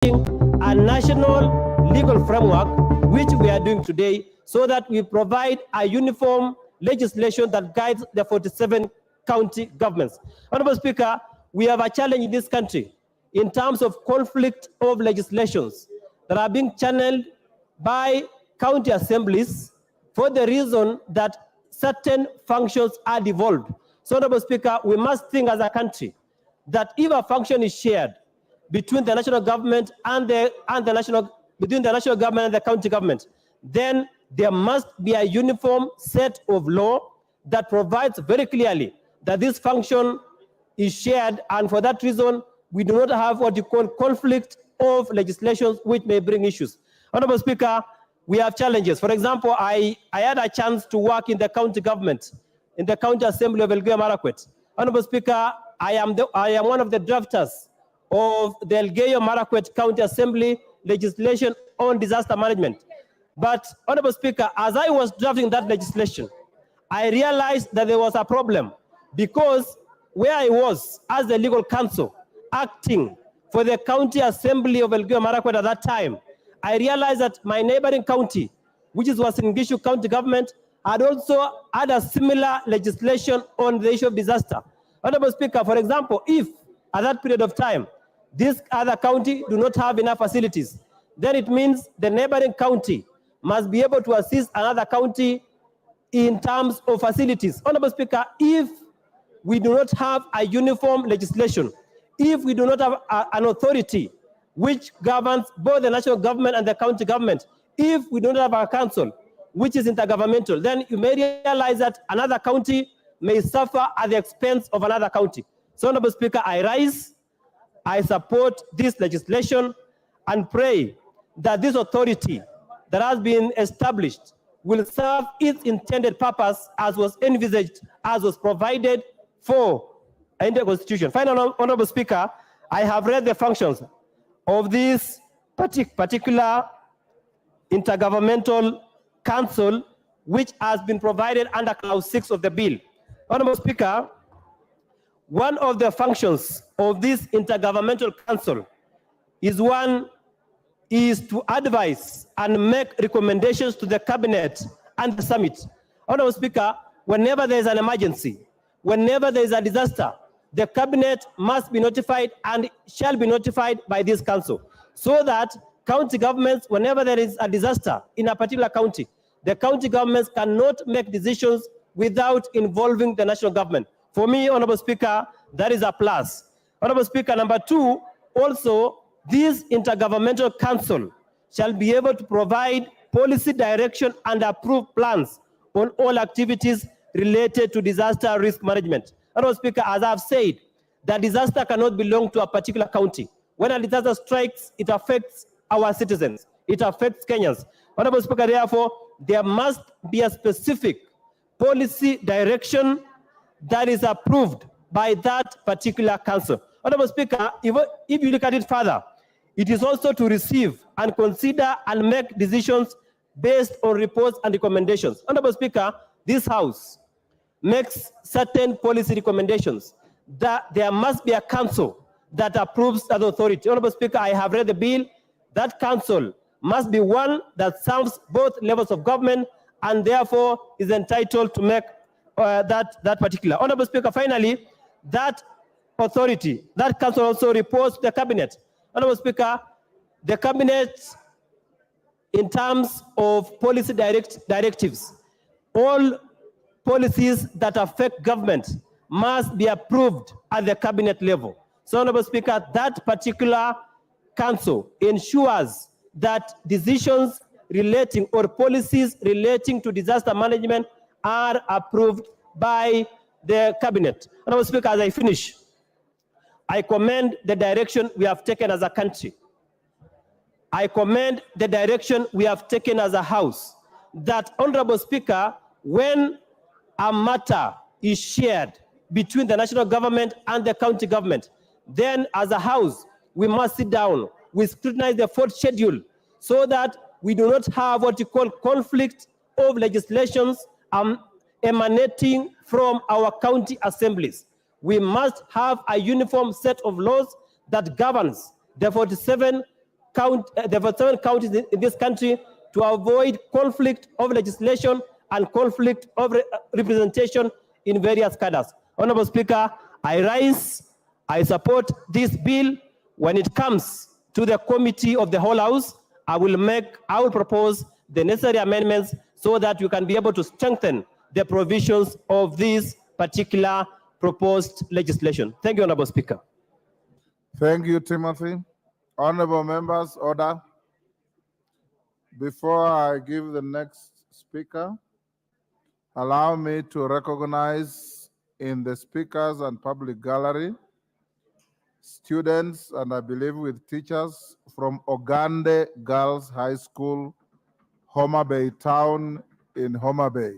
a national legal framework, which we are doing today, so that we provide a uniform legislation that guides the 47 county governments. Honorable Speaker, we have a challenge in this country in terms of conflict of legislations that are being channeled by county assemblies for the reason that certain functions are devolved. So, Honorable Speaker, we must think as a country that if a function is shared between the national government and between the national government and the county government, then there must be a uniform set of law that provides very clearly that this function is shared, and for that reason, we do not have what you call conflict of legislations which may bring issues. Honorable Speaker, we have challenges. For example, I had a chance to work in the county government, in the county assembly of Elgeyo Marakwet. Honorable Speaker, I am one of the drafters of the Elgeyo Marakwet County Assembly legislation on disaster management. But, Honorable Speaker, as I was drafting that legislation, I realized that there was a problem, because where I was as the legal counsel acting for the County Assembly of Elgeyo Marakwet at that time, I realized that my neighboring county, which is Uasin Gishu County Government, had also had a similar legislation on the issue of disaster. Honorable Speaker, for example, if at that period of time, this other county do not have enough facilities, then it means the neighboring county must be able to assist another county in terms of facilities. Honorable Speaker, if we do not have a uniform legislation, if we do not have an authority which governs both the national government and the county government, if we do not have a council which is intergovernmental, then you may realize that another county may suffer at the expense of another county. So, Honorable Speaker, I rise, I support this legislation, and pray that this authority that has been established will serve its intended purpose as was envisaged, as was provided for in the Constitution. Finally, Honorable Speaker, I have read the functions of this particular intergovernmental council, which has been provided under Clause 6 of the bill. Honorable Speaker, one of the functions of this intergovernmental council is to advise and make recommendations to the cabinet and the summit. Honorable Speaker, whenever there is an emergency, whenever there is a disaster, the cabinet must be notified and shall be notified by this council, so that county governments, whenever there is a disaster in a particular county, the county governments cannot make decisions without involving the national government. For me, Honorable Speaker, that is a plus. Honorable Speaker, number two, also, this intergovernmental council shall be able to provide policy direction and approve plans on all activities related to disaster risk management. Honorable Speaker, as I've said, the disaster cannot belong to a particular county. When a disaster strikes, it affects our citizens. It affects Kenyans. Honorable Speaker, therefore, there must be a specific policy direction that is approved by that particular council. Honorable Speaker, if you look at it further, it is also to receive and consider and make decisions based on reports and recommendations. Honorable Speaker, this House makes certain policy recommendations that there must be a council that approves that authority. Honorable Speaker, I have read the bill. That council must be one that serves both levels of government and therefore is entitled to make that particular. Honorable Speaker, finally, that authority, that council also reports to the cabinet. Honorable Speaker, the cabinet, in terms of policy directives, all policies that affect government must be approved at the cabinet level. So, Honorable Speaker, that particular council ensures that decisions relating or policies relating to disaster management are approved by the cabinet. Honorable Speaker, as I finish, I commend the direction we have taken as a country. I commend the direction we have taken as a House, that, Honorable Speaker, when a matter is shared between the national government and the county government, then as a House, we must sit down, we scrutinize the fourth schedule, so that we do not have what you call conflict of legislations emanating from our county assemblies. We must have a uniform set of laws that governs the 47 the 47 counties in this country to avoid conflict of legislation and conflict of representation in various cadres. Honorable Speaker, I support this bill. When it comes to the committee of the whole house, I will propose the necessary amendments so that you can be able to strengthen the provisions of this particular proposed legislation. Thank you, Honorable Speaker. Thank you, Timothy. Honorable members, order. Before I give the next speaker, allow me to recognize in the speakers and public gallery students, and I believe with teachers from Ogande Girls High School, Homa Bay Town in Homa Bay.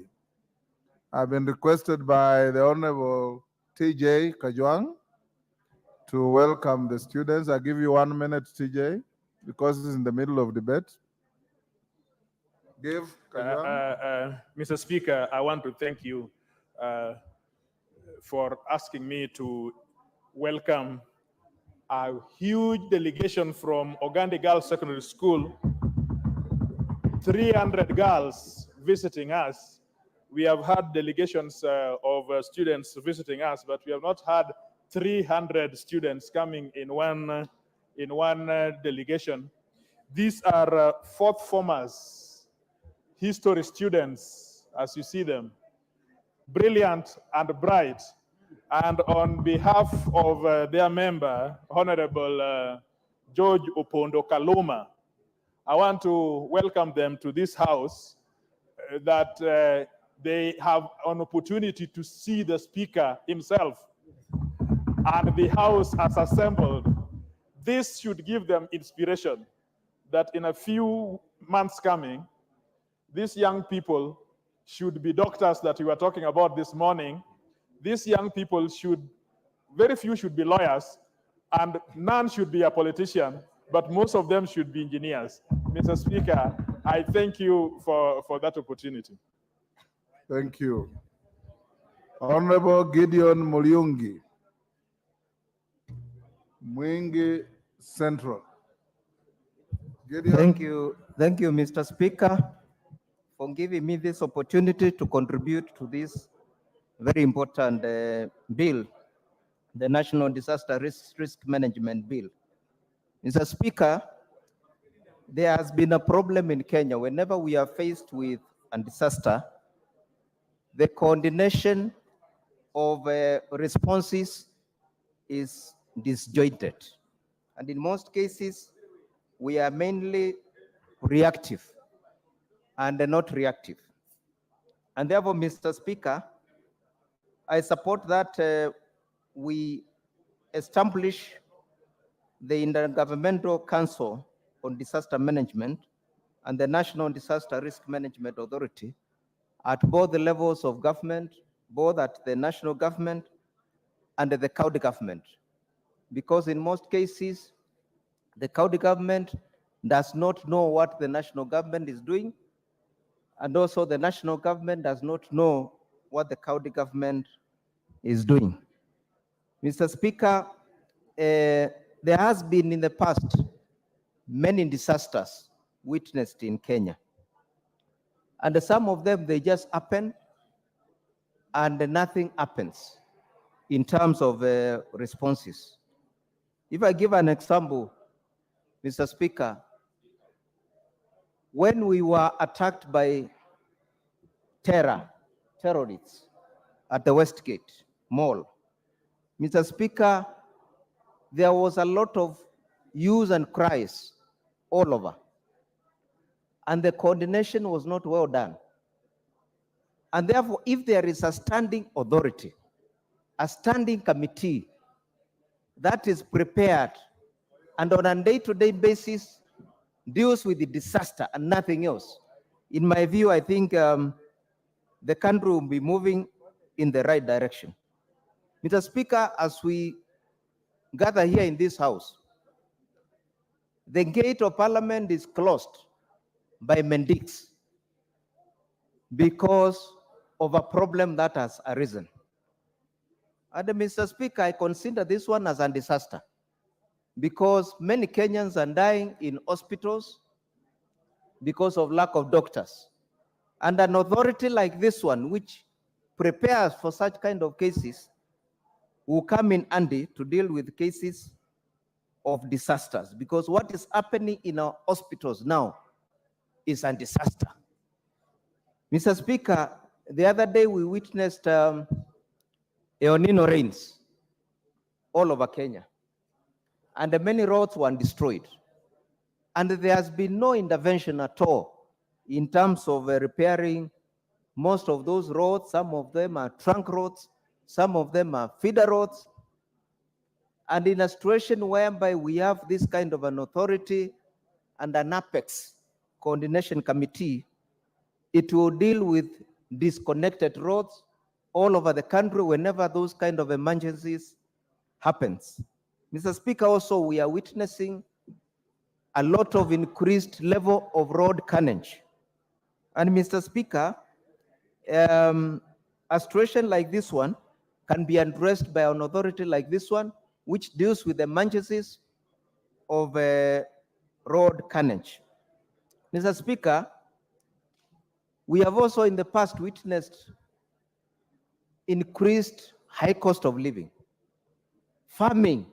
I've been requested by the Honorable TJ Kajwang to welcome the students. I give you 1 minute, TJ, because it's in the middle of debate. Give Kajwang. Mr. Speaker, I want to thank you for asking me to welcome a huge delegation from Ogande Girls Secondary School, 300 girls visiting us. We have had delegations of students visiting us, but we have not had 300 students coming in one delegation. These are fourth formers, history students, as you see them, brilliant and bright. And on behalf of their member, Honorable George Opondo Kaluma, I want to welcome them to this house, that they have an opportunity to see the speaker himself and the house as assembled. This should give them inspiration that in a few months coming, these young people should be doctors that we were talking about this morning. These young people very few should be lawyers, and none should be a politician, but most of them should be engineers. Mr. Speaker, I thank you for that opportunity. Thank you. Honorable Gideon Mulyungi, Mwingi Central. Gideon. Thank you, Mr. Speaker, for giving me this opportunity to contribute to this very important bill, the National Disaster Risk Management Bill. Mr. Speaker, there has been a problem in Kenya. Whenever we are faced with a disaster, the coordination of responses is disjointed. And in most cases, we are mainly reactive and not reactive. And therefore, Mr. Speaker, I support that we establish the Intergovernmental Council on Disaster Management and the National Disaster Risk Management Authority at both the levels of government, both at the national government and the county government. Because in most cases, the county government does not know what the national government is doing, and also the national government does not know what the county government is doing. Mr. Speaker, there has been in the past many disasters witnessed in Kenya. And some of them, they just happen and nothing happens in terms of responses. If I give an example, Mr. Speaker, when we were attacked by terrorists at the Westgate Mall, Mr. Speaker, there was a lot of hues and cries all over. And the coordination was not well done. And therefore, if there is a standing authority, a standing committee that is prepared and on a day-to-day basis deals with the disaster and nothing else, in my view, I think the country will be moving in the right direction. Mr. Speaker, as we gather here in this house, the gate of Parliament is closed by Mendix because of a problem that has arisen. And Mr. Speaker, I consider this one as a disaster. because many Kenyans are dying in hospitals because of lack of doctors. And an authority like this one, which prepares for such kind of cases, will come in handy to deal with cases of disasters, because what is happening in our hospitals now is a disaster. Mr. Speaker, the other day we witnessed El Nino rains all over Kenya, and many roads were destroyed. And there has been no intervention at all in terms of repairing most of those roads. Some of them are trunk roads, some of them are feeder roads. And in a situation whereby we have this kind of an authority and an apex coordination committee, it will deal with disconnected roads all over the country whenever those kind of emergencies happens. Mr. Speaker, also we are witnessing a lot of increased level of road carnage. And Mr. Speaker, a situation like this one can be addressed by an authority like this one, which deals with the emergencies of road carnage. Mr. Speaker, we have also in the past witnessed increased high cost of living. Farming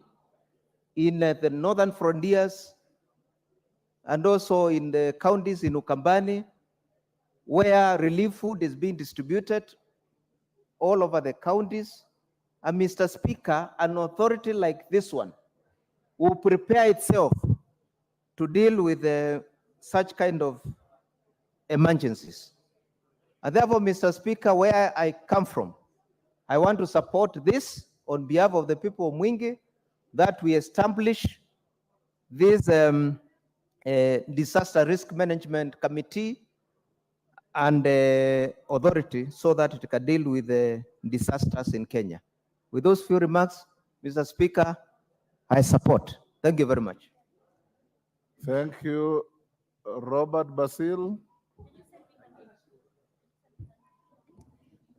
in the northern frontiers and also in the counties in Ukambani, where relief food is being distributed all over the counties. And Mr. Speaker, an authority like this one will prepare itself to deal with such kind of emergencies. And therefore, Mr. Speaker, where I come from, I want to support this on behalf of the people of Mwingi, that we establish this disaster risk management committee and authority so that it can deal with the disasters in Kenya. With those few remarks, Mr. Speaker, I support. Thank you very much. Thank you, Robert Basil.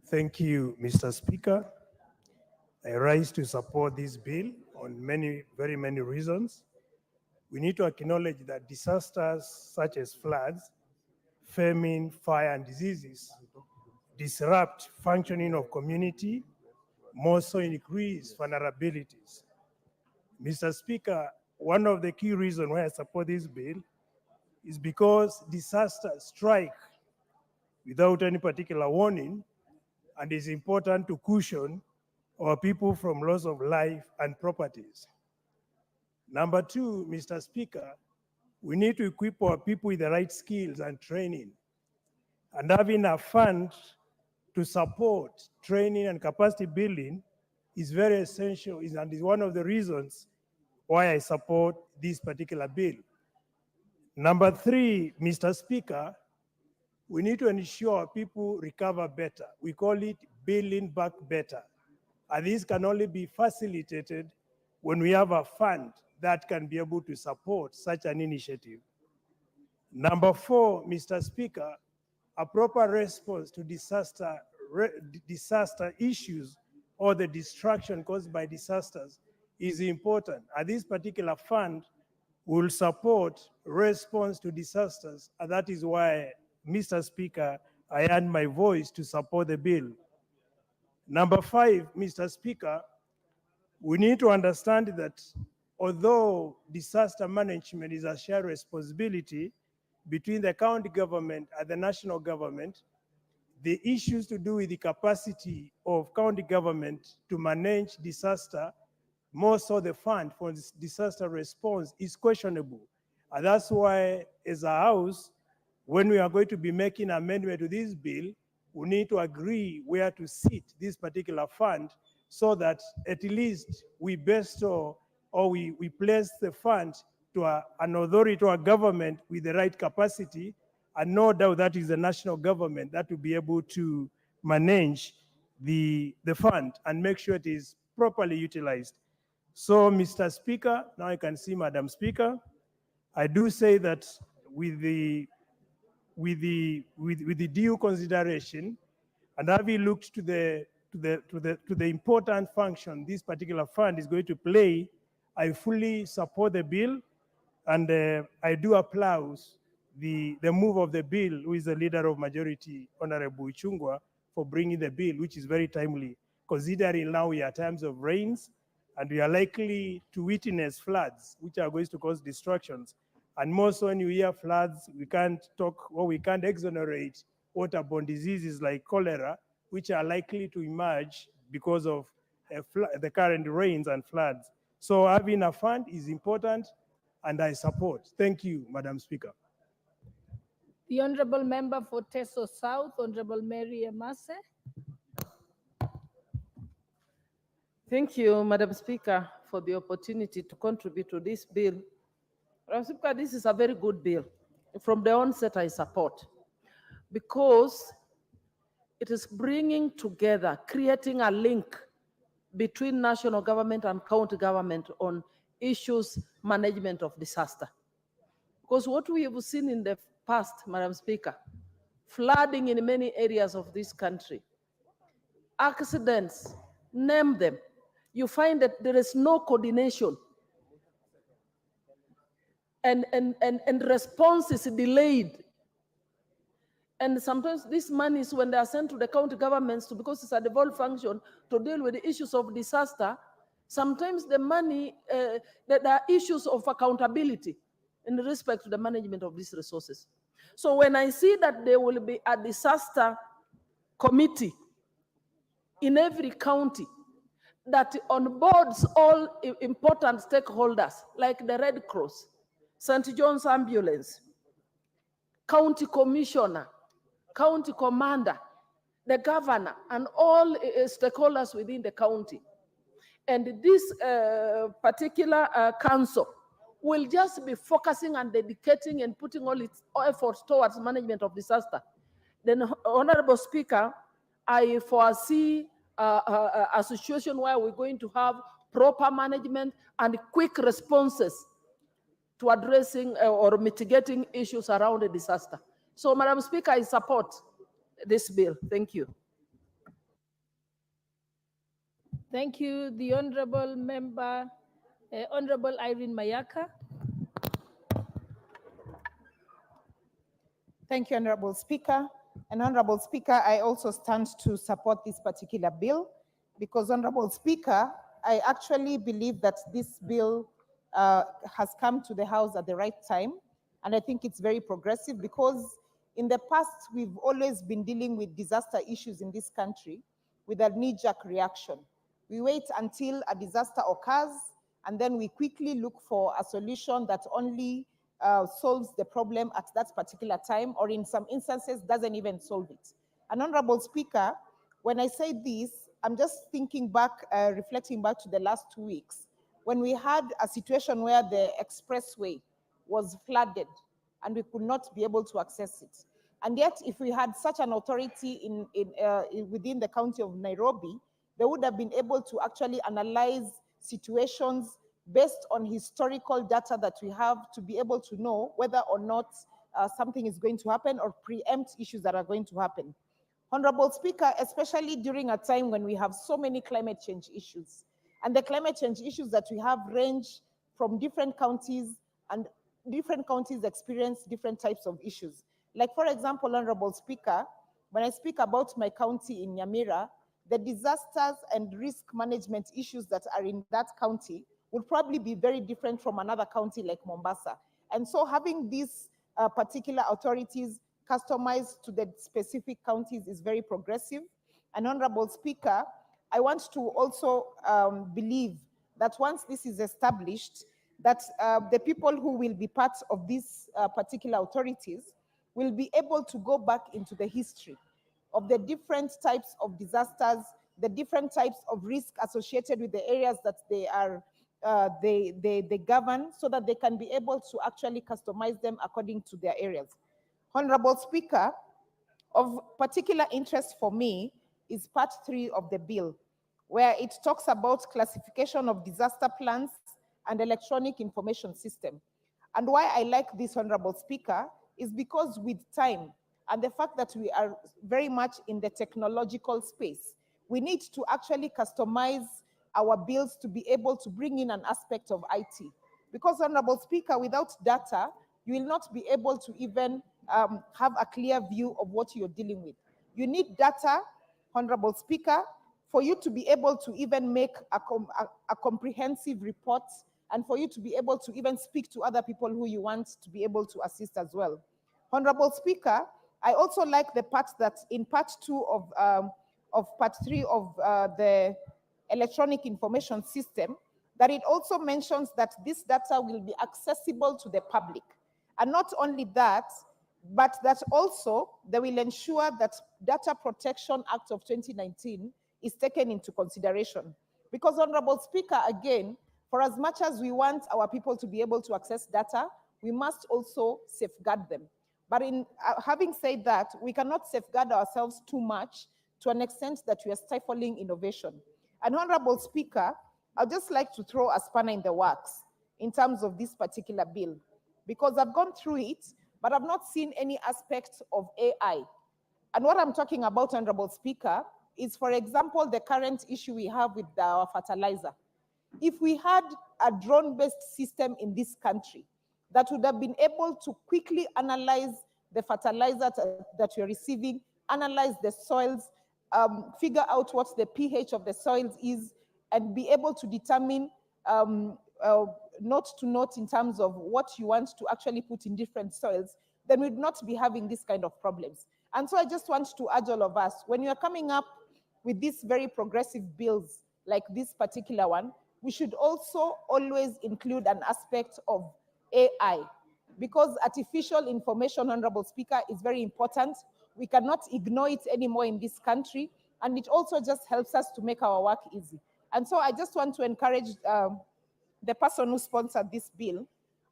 Thank you, Mr. Speaker. I rise to support this bill on very many reasons. We need to acknowledge that disasters such as floods, famine, fire, and diseases disrupt functioning of community, more so increase vulnerabilities. Mr. Speaker, one of the key reasons why I support this bill is because disasters strike without any particular warning, and it's important to cushion our people from loss of life and properties. Number two, Mr. Speaker, we need to equip our people with the right skills and training. And having a fund to support training and capacity building is very essential and is one of the reasons why I support this particular bill. Number three, Mr. Speaker, we need to ensure people recover better. We call it building back better. And this can only be facilitated when we have a fund that can be able to support such an initiative. Number four, Mr. Speaker, a proper response to disaster issues or the destruction caused by disasters is important. And this particular fund will support response to disasters. And that is why, Mr. Speaker, I add my voice to support the bill. Number five, Mr. Speaker, we need to understand that although disaster management is a shared responsibility between the county government and the national government, the issues to do with the capacity of county government to manage disaster, more so the fund for disaster response, is questionable. And that's why, as a house, when we are going to be making amendment to this bill, we need to agree where to sit this particular fund so that at least we bestow or we place the fund to an authority, to a government with the right capacity, and no doubt that is the national government that will be able to manage the fund and make sure it is properly utilized. So, Mr. Speaker, now I can see Madam Speaker, I do say that with the due consideration, and having looked to the important function this particular fund is going to play I fully support the bill, and I do applause the move of the bill, who is the leader of majority, Honorable Chungwa, for bringing the bill, which is very timely, considering now we are times of rains, and we are likely to witness floods, which are going to cause destructions. And most when you hear floods, we can't talk or we can't exonerate waterborne diseases like cholera, which are likely to emerge because of the current rains and floods. So having a fund is important, and I support. Thank you, Madam Speaker. The Honorable Member for Teso South, Honorable Mary Emase. Thank you, Madam Speaker, for the opportunity to contribute to this bill. Madam Speaker, this is a very good bill. From the onset, I support, because it is bringing together, creating a link between national government and county government on issues management of disaster. Because what we have seen in the past, Madam Speaker, flooding in many areas of this country, accidents, name them, you find that there is no coordination, and response is delayed. And sometimes these monies, when they are sent to the county governments, because it's a devolved function to deal with the issues of disaster, sometimes the money, there are issues of accountability in respect to the management of these resources. So when I see that there will be a disaster committee in every county that onboards all important stakeholders, like the Red Cross, St. John's Ambulance, county commissioner, county commander, the governor, and all stakeholders within the county. And this particular council will just be focusing and dedicating and putting all its efforts towards management of disaster. Then, Honorable Speaker, I foresee a situation where we're going to have proper management and quick responses to addressing or mitigating issues around a disaster. So, Madam Speaker, I support this bill. Thank you. Thank you. The Honorable Member, Honorable Irene Mayaka. Thank you, Honorable Speaker. And Honorable Speaker, I also stand to support this particular bill because, Honorable Speaker, I actually believe that this bill has come to the House at the right time. And I think it's very progressive because in the past, we've always been dealing with disaster issues in this country with a knee-jerk reaction. We wait until a disaster occurs, and then we quickly look for a solution that only solves the problem at that particular time, or in some instances doesn't even solve it. And Honorable Speaker, when I say this, I'm just thinking back, reflecting back to the last 2 weeks, when we had a situation where the expressway was flooded and we could not be able to access it. And yet, if we had such an authority within the county of Nairobi, they would have been able to actually analyze situations based on historical data that we have to be able to know whether or not something is going to happen or preempt issues that are going to happen. Honorable Speaker, especially during a time when we have so many climate change issues, and the climate change issues that we have range from different counties, and different counties experience different types of issues. Like, for example, Honorable Speaker, when I speak about my county in Nyamira, the disasters and risk management issues that are in that county would probably be very different from another county like Mombasa. And so having these particular authorities customized to the specific counties is very progressive. And Honorable Speaker, I want to also believe that once this is established, that the people who will be part of these particular authorities will be able to go back into the history of the different types of disasters, the different types of risk associated with the areas that they are they govern, so that they can be able to actually customize them according to their areas. Honorable Speaker, of particular interest for me is part 3 of the bill, where it talks about classification of disaster plans and electronic information system. And why I like this, Honorable Speaker, is because with time and the fact that we are very much in the technological space, we need to actually customize our bills to be able to bring in an aspect of IT. Because, Honorable Speaker, without data, you will not be able to even have a clear view of what you're dealing with. You need data, Honorable Speaker, for you to be able to even make a comprehensive report, and for you to be able to even speak to other people who you want to be able to assist as well. Honorable Speaker, I also like the part that in part 2 of part 3 of the electronic information system, that it also mentions that this data will be accessible to the public. And not only that, but that also they will ensure that Data Protection Act of 2019 is taken into consideration. Because, Honorable Speaker, again, for as much as we want our people to be able to access data, we must also safeguard them. But in having said that, we cannot safeguard ourselves too much to an extent that we are stifling innovation. And, Honorable Speaker, I'd just like to throw a spanner in the works in terms of this particular bill, because I've gone through it, but I've not seen any aspect of AI. And what I'm talking about, Honorable Speaker, is, for example, the current issue we have with our fertilizer. If we had a drone-based system in this country that would have been able to quickly analyze the fertilizer that you're receiving, analyze the soils, figure out what the pH of the soils is, and be able to determine note to note in terms of what you want to actually put in different soils, then we'd not be having this kind of problems. And so I just want to urge all of us, when you're coming up with these very progressive bills like this particular one, we should also always include an aspect of AI, because artificial information, Honorable Speaker, is very important. We cannot ignore it anymore in this country, and it also just helps us to make our work easy. And so I just want to encourage the person who sponsored this bill,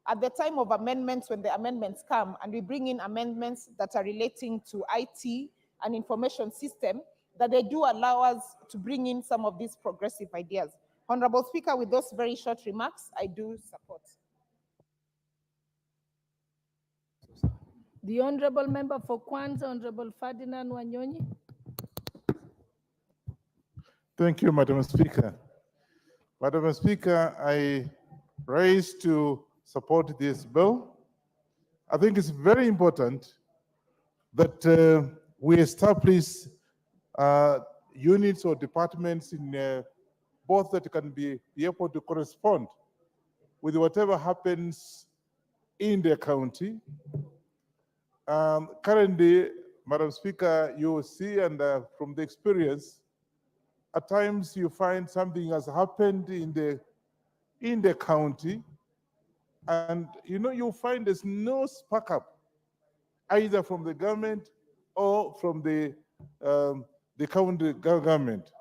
at the time of amendments, when the amendments come and we bring in amendments that are relating to IT and information system, that they do allow us to bring in some of these progressive ideas. Honorable Speaker, with those very short remarks, I do support. The Honorable Member for Kwanza, Honorable Ferdinand Wanyonyi. Thank you, Madam Speaker. Madam Speaker, I rise to support this bill. I think it's very important that we establish units or departments in both that can be able to correspond with whatever happens in the county. Currently, Madam Speaker, you see, and from the experience, at times you find something has happened in the county, and you find there's no spark up, either from the government or from the county government.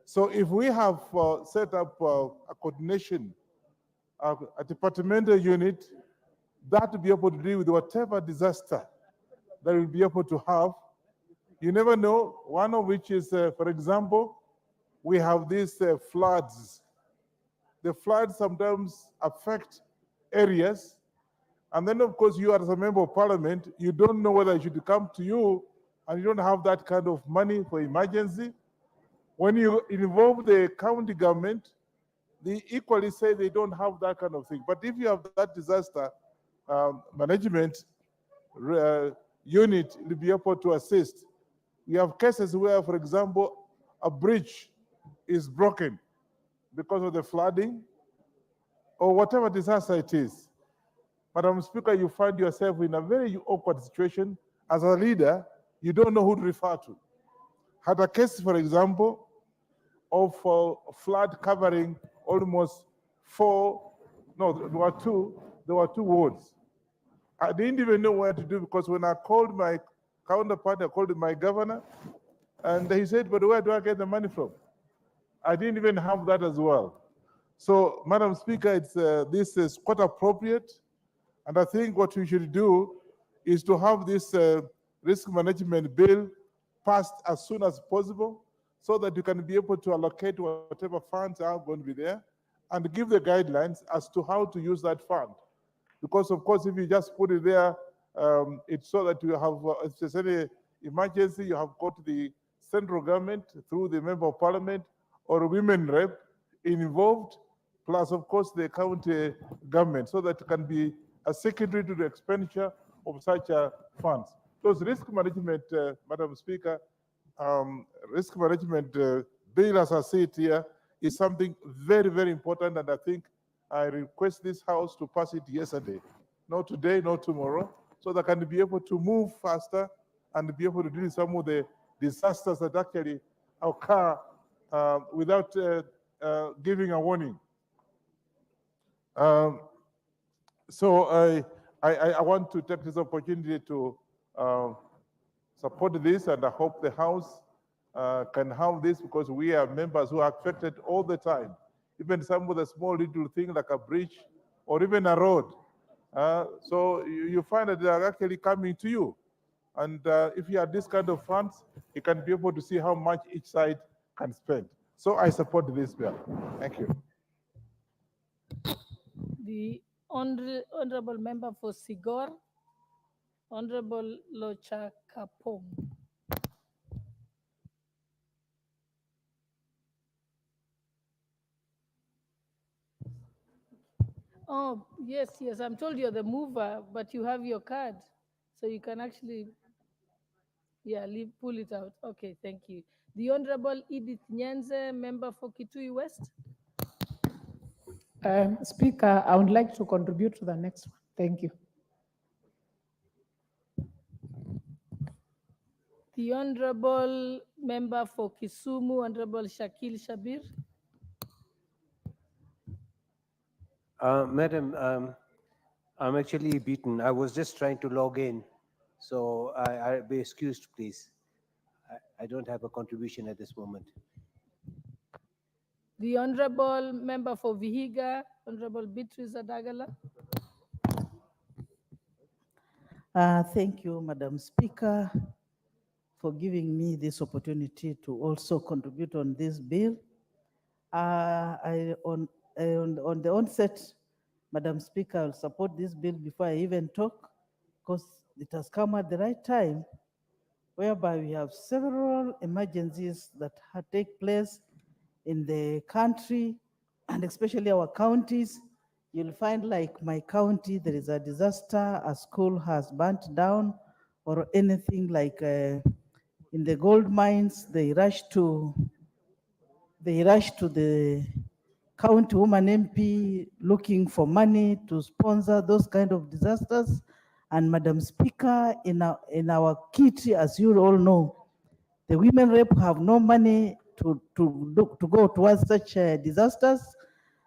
So if we have set up a coordination, a departmental unit that to be able to deal with whatever disaster that we'll be able to have, you never know, one of which is, for example, we have these floods. The floods sometimes affect areas, and then of course you as a member of parliament, you don't know whether it should come to you, and you don't have that kind of money for emergency. When you involve the county government, they equally say they don't have that kind of thing. But if you have that disaster management unit to be able to assist, we have cases where, for example, a bridge is broken because of the flooding or whatever disaster it is. Madam Speaker, you find yourself in a very awkward situation. As a leader, you don't know who to refer to. Had a case, for example, of flood covering almost there were two wards. I didn't even know what to do, because when I called my counterpart, I called my governor, and he said, but where do I get the money from? I didn't even have that as well. So, Madam Speaker, this is quite appropriate, and I think what we should do is to have this risk management bill passed as soon as possible, so that you can be able to allocate whatever funds are going to be there and give the guidelines as to how to use that fund. Because of course, if you just put it there, it's so that you have, if there's any emergency, you have got the central government through the member of parliament or a women rep involved, plus of course the county government, so that it can be a secondary to the expenditure of such funds. Because risk management, Madam Speaker, risk management bill as I see it here is something very, very important, and I think I request this House to pass it yesterday, not today, not tomorrow, so that can be able to move faster and be able to deal with some of the disasters that actually occur without giving a warning. So I want to take this opportunity to support this, and I hope the House can have this, because we are members who are affected all the time. Even some of the small little things like a bridge or even a road. So you find that they are actually coming to you. And if you have this kind of funds, you can be able to see how much each side can spend. So I support this bill. Thank you. The Honorable Member for Sigor, Honorable Locha Kapong. Oh, yes, yes, I'm told you're the mover, but you have your card. So you can actually, yeah, pull it out. Okay, thank you. The Honorable Edith Nyanze, Member for Kitui West. Speaker, I would like to contribute to the next one. Thank you. The Honorable Member for Kisumu, Honorable Shakil Shabir. Madam, I'm actually beaten. I was just trying to log in, so I'll be excused, please. I don't have a contribution at this moment. The Honorable Member for Vihiga, Honorable Beatrice Adagala. Thank you, Madam Speaker, for giving me this opportunity to also contribute on this bill. On the onset, Madam Speaker, I'll support this bill before I even talk, because it has come at the right time, whereby we have several emergencies that take place in the country, and especially our counties. You'll find, like my county, there is a disaster, a school has burnt down, or anything like in the gold mines, they rush to the county woman MP looking for money to sponsor those kind of disasters. And Madam Speaker, in our kitty, as you all know, the women rep have no money to go towards such disasters.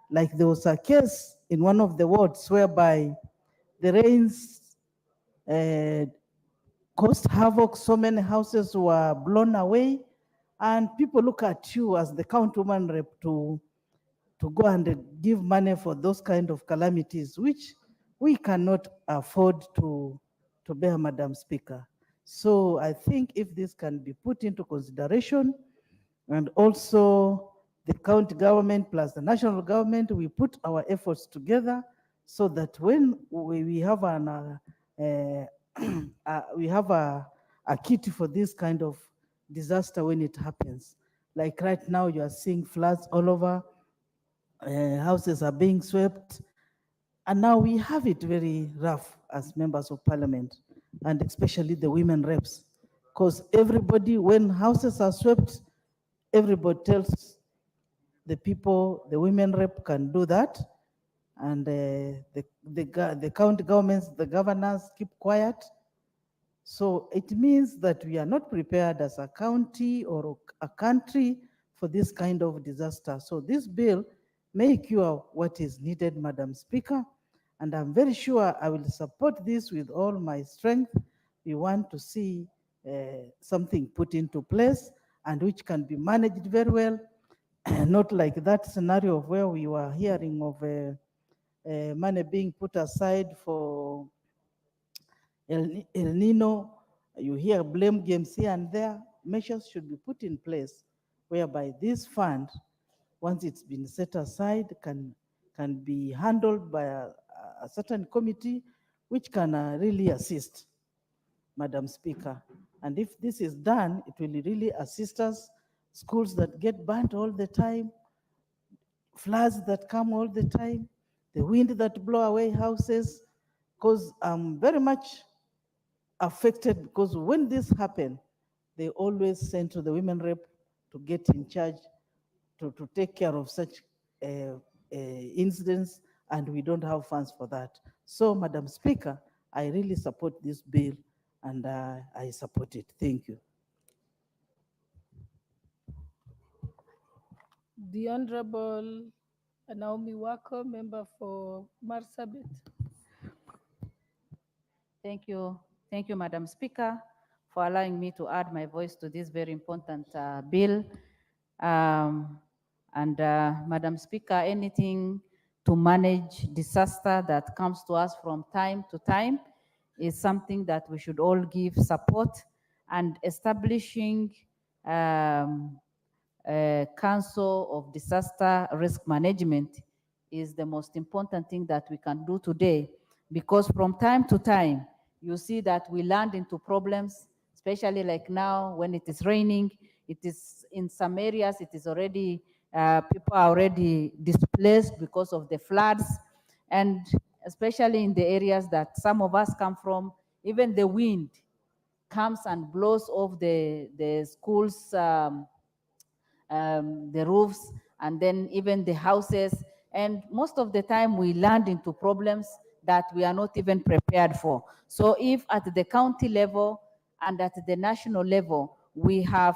Like there was a case in one of the wards whereby the rains caused havoc, so many houses were blown away, and people look at you as the county woman rep to go and give money for those kind of calamities, which we cannot afford to bear, Madam Speaker. So I think if this can be put into consideration, and also the county government plus the national government, we put our efforts together so that when we have we have a kit for this kind of disaster when it happens. Like right now, you are seeing floods all over, houses are being swept, and now we have it very rough as members of parliament, and especially the women reps, because everybody, when houses are swept, everybody tells the people, the women rep can do that, and the county governments, the governors keep quiet. So it means that we are not prepared as a county or a country for this kind of disaster. So this bill may cure what is needed, Madam Speaker, and I'm very sure I will support this with all my strength. We want to see something put into place and which can be managed very well, not like that scenario of where we were hearing of money being put aside for El Nino. You hear blame games here and there. Measures should be put in place whereby this fund, once it's been set aside, can be handled by a certain committee which can really assist, Madam Speaker. And if this is done, it will really assist us. Schools that get burnt all the time, floods that come all the time, the wind that blow away houses, because I'm very much affected because when this happen, they always send to the women rep to get in charge to take care of such incidents, and we don't have funds for that. So, Madam Speaker, I really support this bill and I support it. Thank you. The Honorable Naomi Wako, member for Marsabit. Thank you. Thank you, Madam Speaker, for allowing me to add my voice to this very important bill. Madam Speaker, anything to manage disaster that comes to us from time to time is something that we should all give support, and establishing a Council of Disaster Risk Management is the most important thing that we can do today, because from time to time, you see that we land into problems, especially like now when it is raining. It is in some areas, it is already, people are already displaced because of the floods. And especially in the areas that some of us come from, even the wind comes and blows off the schools, the roofs, and then even the houses. And most of the time we land into problems that we are not even prepared for. So if at the county level and at the national level, we have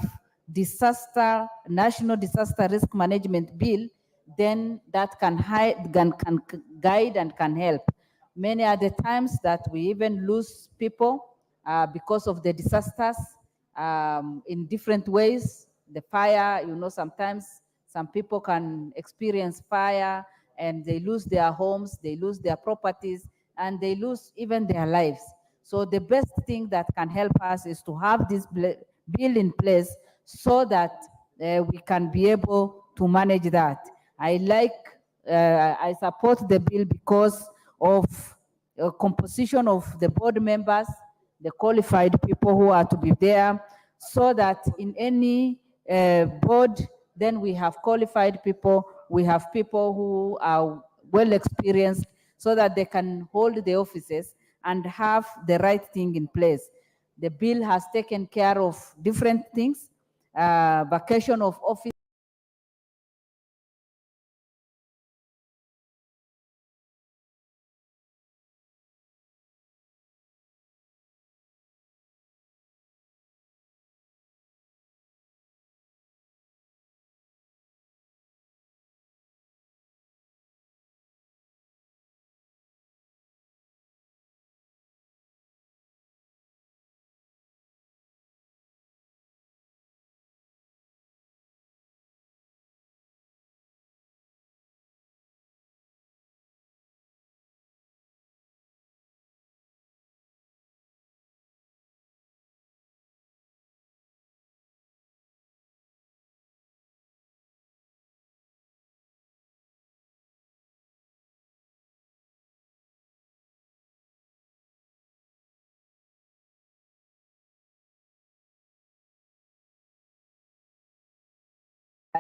national disaster risk management bill, then that can guide and can help. Many are the times that we even lose people because of the disasters in different ways. The fire, sometimes some people can experience fire and they lose their homes, they lose their properties, and they lose even their lives. So the best thing that can help us is to have this bill in place so that we can be able to manage that. I support the bill because of composition of the board members, the qualified people who are to be there, so that in any board, then we have qualified people, we have people who are well experienced, so that they can hold the offices and have the right thing in place. The bill has taken care of different things, vacation of office.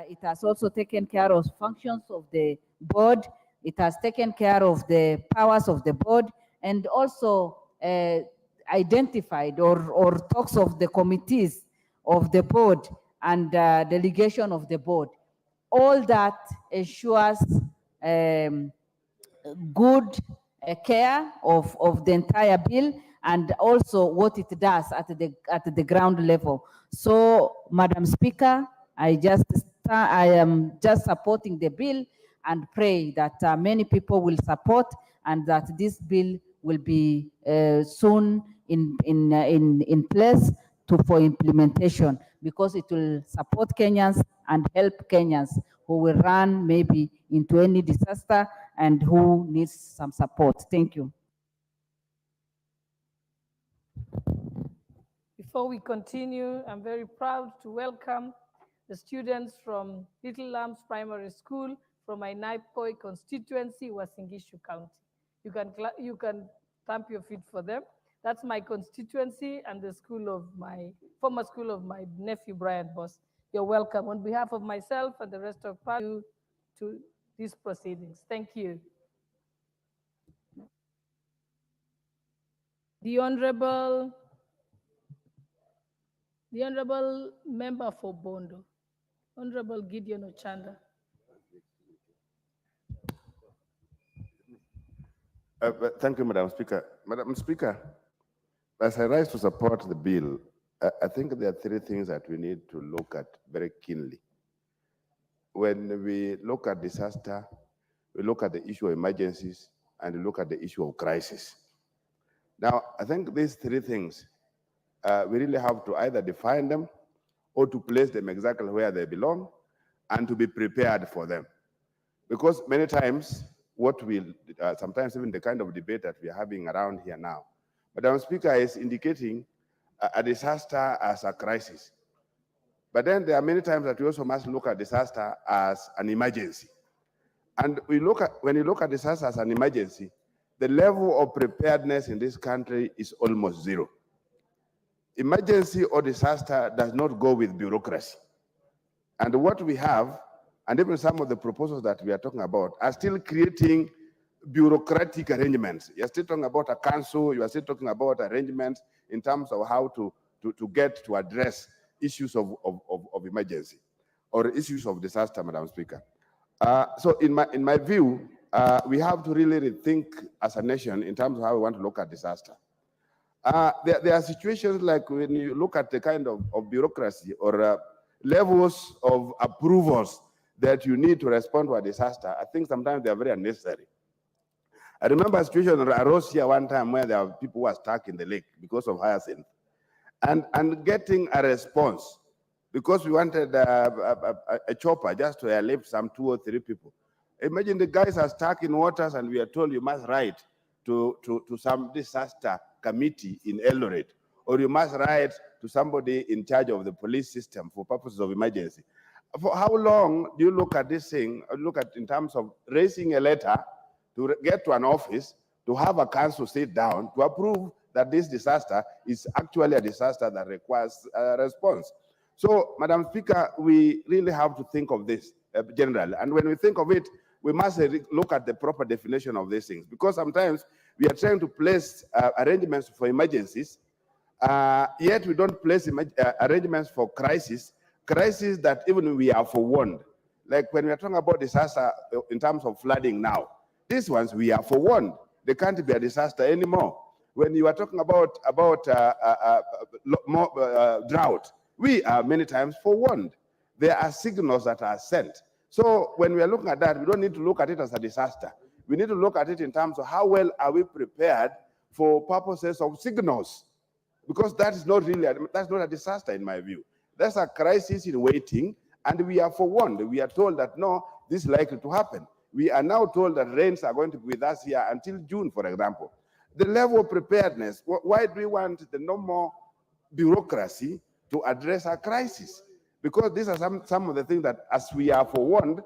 It has also taken care of functions of the board. It has taken care of the powers of the board, and also identified or talks of the committees of the board and delegation of the board. All that ensures good care of the entire bill, and also what it does at the ground level. So, Madam Speaker, I am just supporting the bill and pray that many people will support, and that this bill will be soon in place for implementation, because it will support Kenyans and help Kenyans who will run maybe into any disaster and who needs some support. Thank you. Before we continue, I'm very proud to welcome the students from Little Lambs Primary School from my Naipoi constituency, Wasingishu County. You can stamp your feet for them. That's my constituency and the former school of my nephew, Brian Boss. You're welcome. On behalf of myself and the rest of you to these proceedings. Thank you. The Honorable Member for Bondo, Honorable Gideon Ochanda. Thank you, Madam Speaker. Madam Speaker, as I rise to support the bill, I think there are three things that we need to look at very keenly. When we look at disaster, we look at the issue of emergencies, and we look at the issue of crisis. Now, I think these three things, we really have to either define them or to place them exactly where they belong and to be prepared for them. Because many times, what we, sometimes even the kind of debate that we are having around here now, Madam Speaker is indicating a disaster as a crisis. But then there are many times that we also must look at disaster as an emergency. And when you look at disaster as an emergency, the level of preparedness in this country is almost zero. Emergency or disaster does not go with bureaucracy. And what we have, and even some of the proposals that we are talking about, are still creating bureaucratic arrangements. You're still talking about a council, you are still talking about arrangements in terms of how to get to address issues of emergency or issues of disaster, Madam Speaker. So in my view, we have to really rethink as a nation in terms of how we want to look at disaster. There are situations like when you look at the kind of bureaucracy or levels of approvals that you need to respond to a disaster. I think sometimes they are very unnecessary. I remember a situation arose here one time where there were people who were stuck in the lake because of hyacinth. And getting a response, because we wanted a chopper just to airlift some 2 or 3 people. Imagine the guys are stuck in waters and we are told you must write to some disaster committee in Eldoret, or you must write to somebody in charge of the police system for purposes of emergency. For how long do you look at this thing, look at in terms of raising a letter to get to an office, to have a council sit down, to approve that this disaster is actually a disaster that requires a response? So, Madam Speaker, we really have to think of this generally. And when we think of it, we must look at the proper definition of these things, because sometimes we are trying to place arrangements for emergencies, yet we don't place arrangements for crises that even we are forewarned. Like when we are talking about disaster in terms of flooding now, these ones we are forewarned. They can't be a disaster anymore. When you are talking about drought, we are many times forewarned. There are signals that are sent. So when we are looking at that, we don't need to look at it as a disaster. We need to look at it in terms of how well are we prepared for purposes of signals, because that is not really that's not a disaster in my view. That's a crisis in waiting, and we are forewarned. We are told that no, this is likely to happen. We are now told that rains are going to be with us here until June, for example. The level of preparedness, why do we want the normal bureaucracy to address our crisis? Because these are some of the things that, as we are forewarned,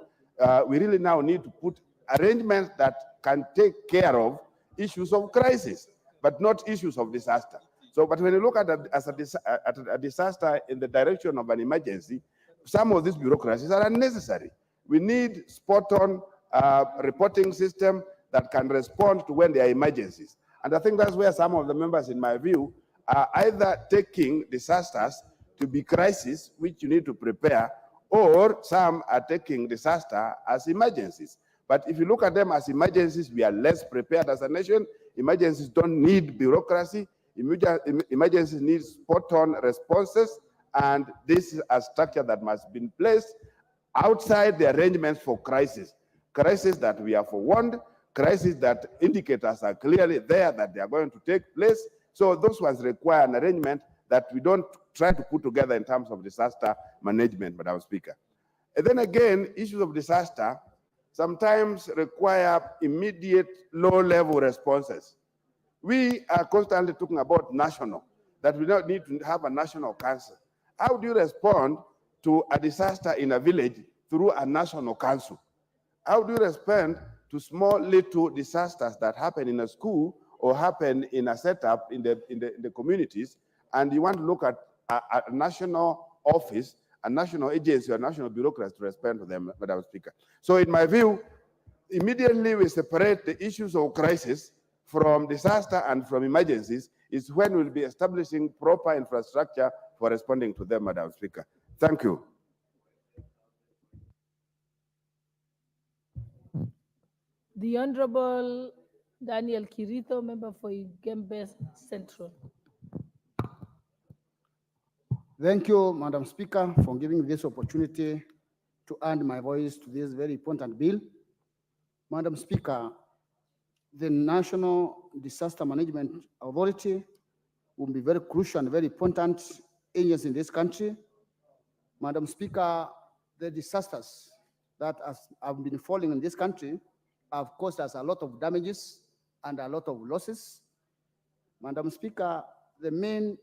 we really now need to put arrangements that can take care of issues of crisis, but not issues of disaster. So, but when you look at a disaster in the direction of an emergency, some of these bureaucracies are unnecessary. We need spot-on reporting system that can respond to when there are emergencies. And I think that's where some of the members, in my view, are either taking disasters to be crises, which you need to prepare, or some are taking disaster as emergencies. But if you look at them as emergencies, we are less prepared as a nation. Emergencies don't need bureaucracy. Emergencies need spot-on responses, and this is a structure that must be in place outside the arrangements for crisis. Crises that we are forewarned, crises that indicators are clearly there that they are going to take place. So those ones require an arrangement that we don't try to put together in terms of disaster management, Madam Speaker. And then again, issues of disaster sometimes require immediate low-level responses. We are constantly talking about national, that we don't need to have a national council. How do you respond to a disaster in a village through a national council? How do you respond to small little disasters that happen in a school or happen in a setup in the communities, and you want to look at a national office, a national agency, or a national bureaucracy to respond to them, Madam Speaker? So in my view, immediately we separate the issues of crisis from disaster and from emergencies is when we'll be establishing proper infrastructure for responding to them, Madam Speaker. Thank you. The Honorable Daniel Kirito, member for Igembe Central. Thank you, Madam Speaker, for giving this opportunity to add my voice to this very important bill. Madam Speaker, the National Disaster Management Authority will be very crucial and very important agency in this country. Madam Speaker, the disasters that have been falling in this country have caused us a lot of damages and a lot of losses. Madam Speaker, the main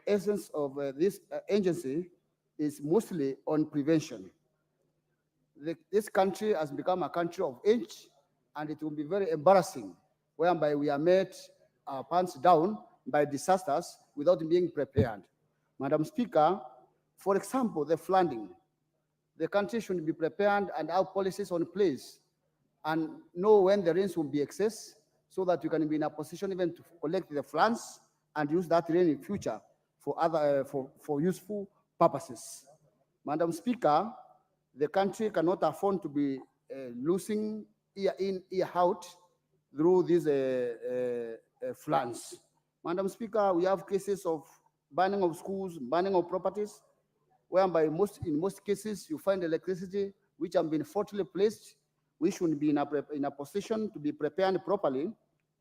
essence of this agency is mostly on prevention. This country has become a country of age, and it will be very embarrassing whereby we are made our pants down by disasters without being prepared. Madam Speaker, for example, the flooding. The country should be prepared and have policies on place and know when the rains will be excess so that you can be in a position even to collect the floods and use that rain in future for other for useful purposes. Madam Speaker, the country cannot afford to be losing year in, year out through these floods. Madam Speaker, we have cases of burning of schools, burning of properties, whereby in most cases you find electricity which have been faultily placed. We should be in a position to be prepared properly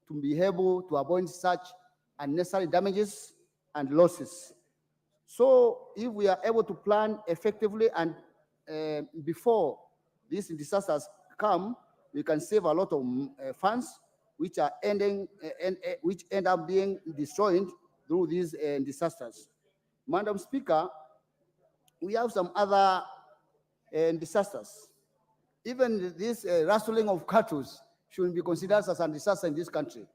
to be able to avoid such unnecessary damages and losses. So if we are able to plan effectively and before these disasters come, we can save a lot of funds which are which end up being destroyed through these disasters. Madam Speaker, we have some other disasters. Even this rustling of cattle should be considered as a disaster in this country,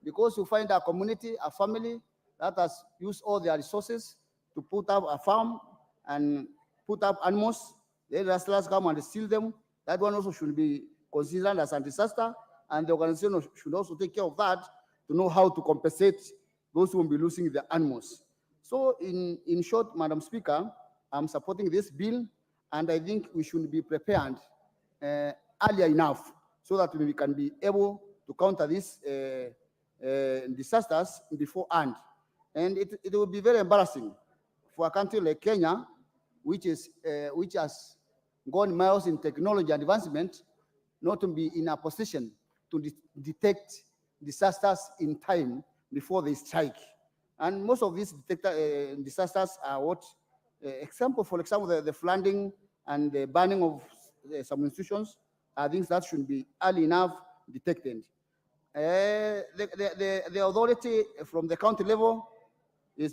because you find a community, a family that has used all their resources to put up a farm and put up animals. The rustlers come and steal them. That one also should be considered as a disaster, and the organization should also take care of that to know how to compensate those who will be losing their animals. So in short, Madam Speaker, I'm supporting this bill, and I think we should be prepared earlier enough so that we can be able to counter these disasters beforehand. And it will be very embarrassing for a country like Kenya, which has gone miles in technology advancement, not to be in a position to detect disasters in time before they strike. And most of these disasters are what, for example, the flooding and the burning of some institutions are things that should be early enough detected. The authority from the county level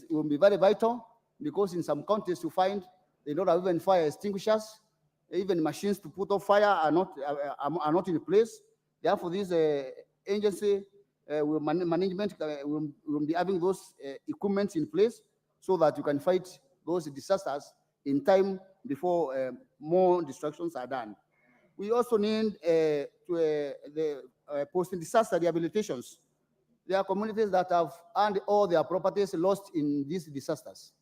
will be very vital, because in some counties you find they don't have even fire extinguishers, even machines to put out fire are not in place. Therefore, this agency management will be having those equipment in place so that you can fight those disasters in time before more destructions are done. We also need the post-disaster rehabilitations. There are communities that have earned all their properties lost in these disasters.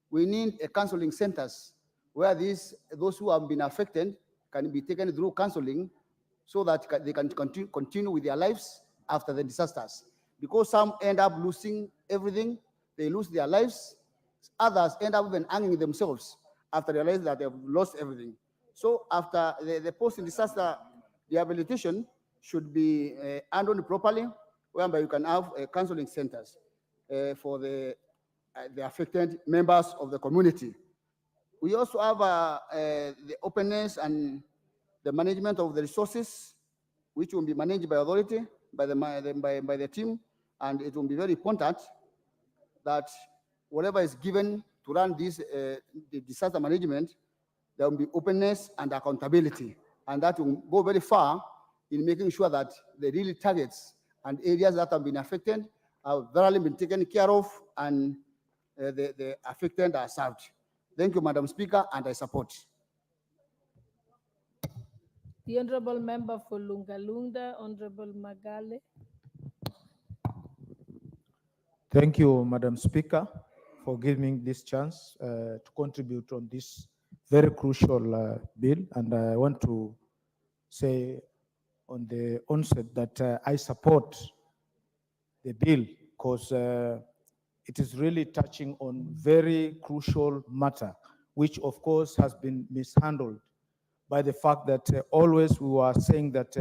We need counseling centers where those who have been affected can be taken through counseling so that they can continue with their lives after the disasters. Because some end up losing everything, they lose their lives. Others end up even hanging themselves after they realize that they've lost everything. So after the post-disaster rehabilitation should be handled properly, whereby you can have counseling centers for the affected members of the community. We also have the openness and the management of the resources, which will be managed by authority, by the team, and it will be very important that whatever is given to run this the disaster management, there will be openness and accountability, and that will go very far in making sure that the real targets and areas that have been affected have thoroughly been taken care of, and the affected are served. Thank you, Madam Speaker, and I support. The Honorable Member for Lungalunda, Honorable Magale. Thank you, Madam Speaker, for giving this chance to contribute on this very crucial bill. And I want to say on the onset that I support the bill because it is really touching on very crucial matter, which of course has been mishandled by the fact that always we were saying that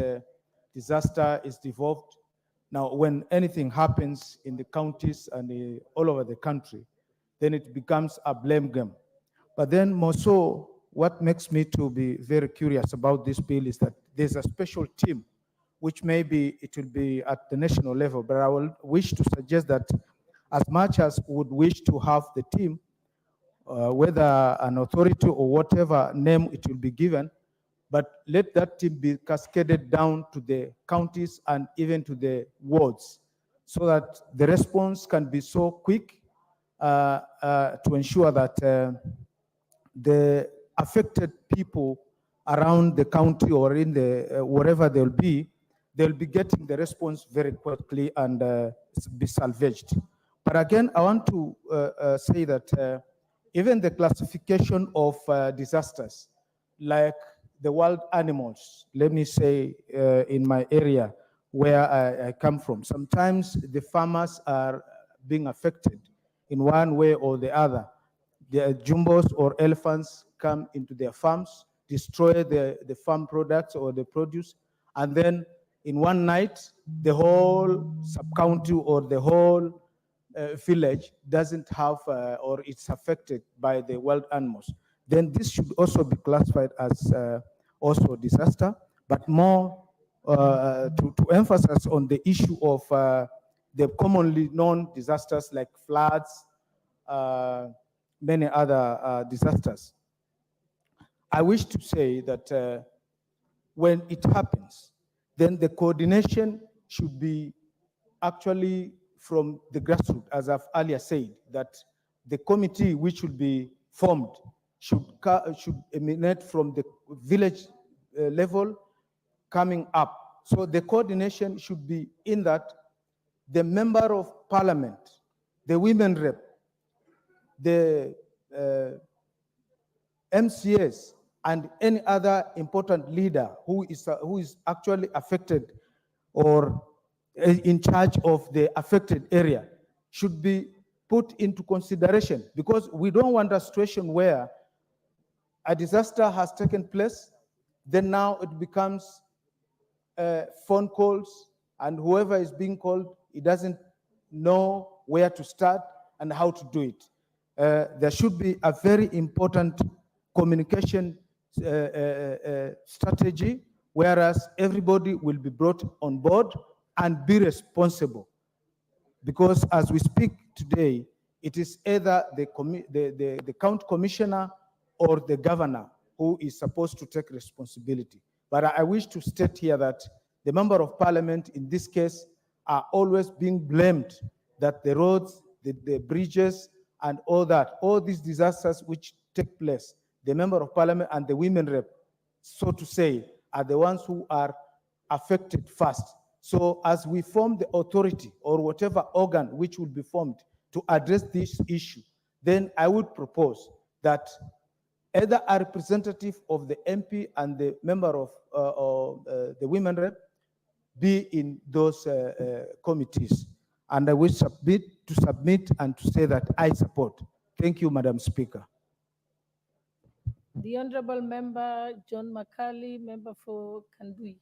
disaster is devolved. Now, when anything happens in the counties and all over the country, then it becomes a blame game. But then more so, what makes me to be very curious about this bill is that there's a special team, which maybe it will be at the national level, but I will wish to suggest that as much as we would wish to have the team, whether an authority or whatever name it will be given, but let that team be cascaded down to the counties and even to the wards so that the response can be so quick to ensure that the affected people around the county or in the wherever they'll be getting the response very quickly and be salvaged. But again, I want to say that even the classification of disasters, like the wild animals, let me say in my area where I come from, sometimes the farmers are being affected in one way or the other. The jumbos or elephants come into their farms, destroy the farm products or the produce, and then in one night, the whole sub-county or the whole village doesn't have or it's affected by the wild animals. Then this should also be classified as also disaster, but more to emphasize on the issue of the commonly known disasters like floods, many other disasters. I wish to say that when it happens, then the coordination should be actually from the grassroots, as I've earlier said, that the committee which will be formed should emanate from the village level coming up. So the coordination should be in that the member of parliament, the women rep, the MCS, and any other important leader who is actually affected or in charge of the affected area should be put into consideration, because we don't want a situation where a disaster has taken place, then now it becomes phone calls, and whoever is being called, he doesn't know where to start and how to do it. There should be a very important communication strategy, whereas everybody will be brought on board and be responsible. Because as we speak today, it is either the county commissioner or the governor who is supposed to take responsibility. But I wish to state here that the member of parliament in this case are always being blamed that the roads, the bridges, and all these disasters which take place, the member of parliament and the women rep, so to say, are the ones who are affected first. So as we form the authority or whatever organ which will be formed to address this issue, then I would propose that either a representative of the MP and the member of the women rep be in those committees. And I will submit and to say that I support. Thank you, Madam Speaker. The Honorable Member John Makali, member for Kandui.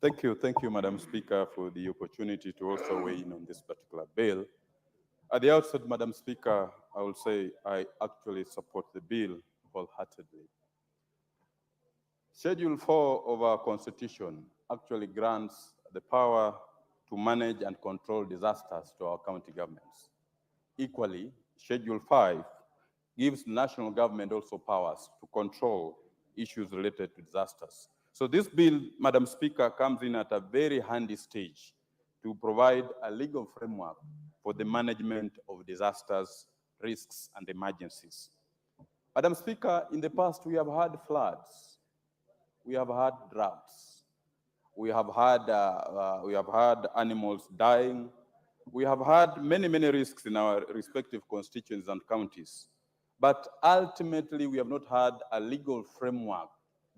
Thank you, Madam Speaker, for the opportunity to also weigh in on this particular bill. At the outset, Madam Speaker, I will say I actually support the bill wholeheartedly. Schedule 4 of our Constitution actually grants the power to manage and control disasters to our county governments. Equally, Schedule 5 gives national government also powers to control issues related to disasters. So this bill, Madam Speaker, comes in at a very handy stage to provide a legal framework for the management of disasters, risks, and emergencies. Madam Speaker, in the past we have had floods. we have had droughts. We have had animals dying. We have had many risks in our respective constituencies and counties. But ultimately, we have not had a legal framework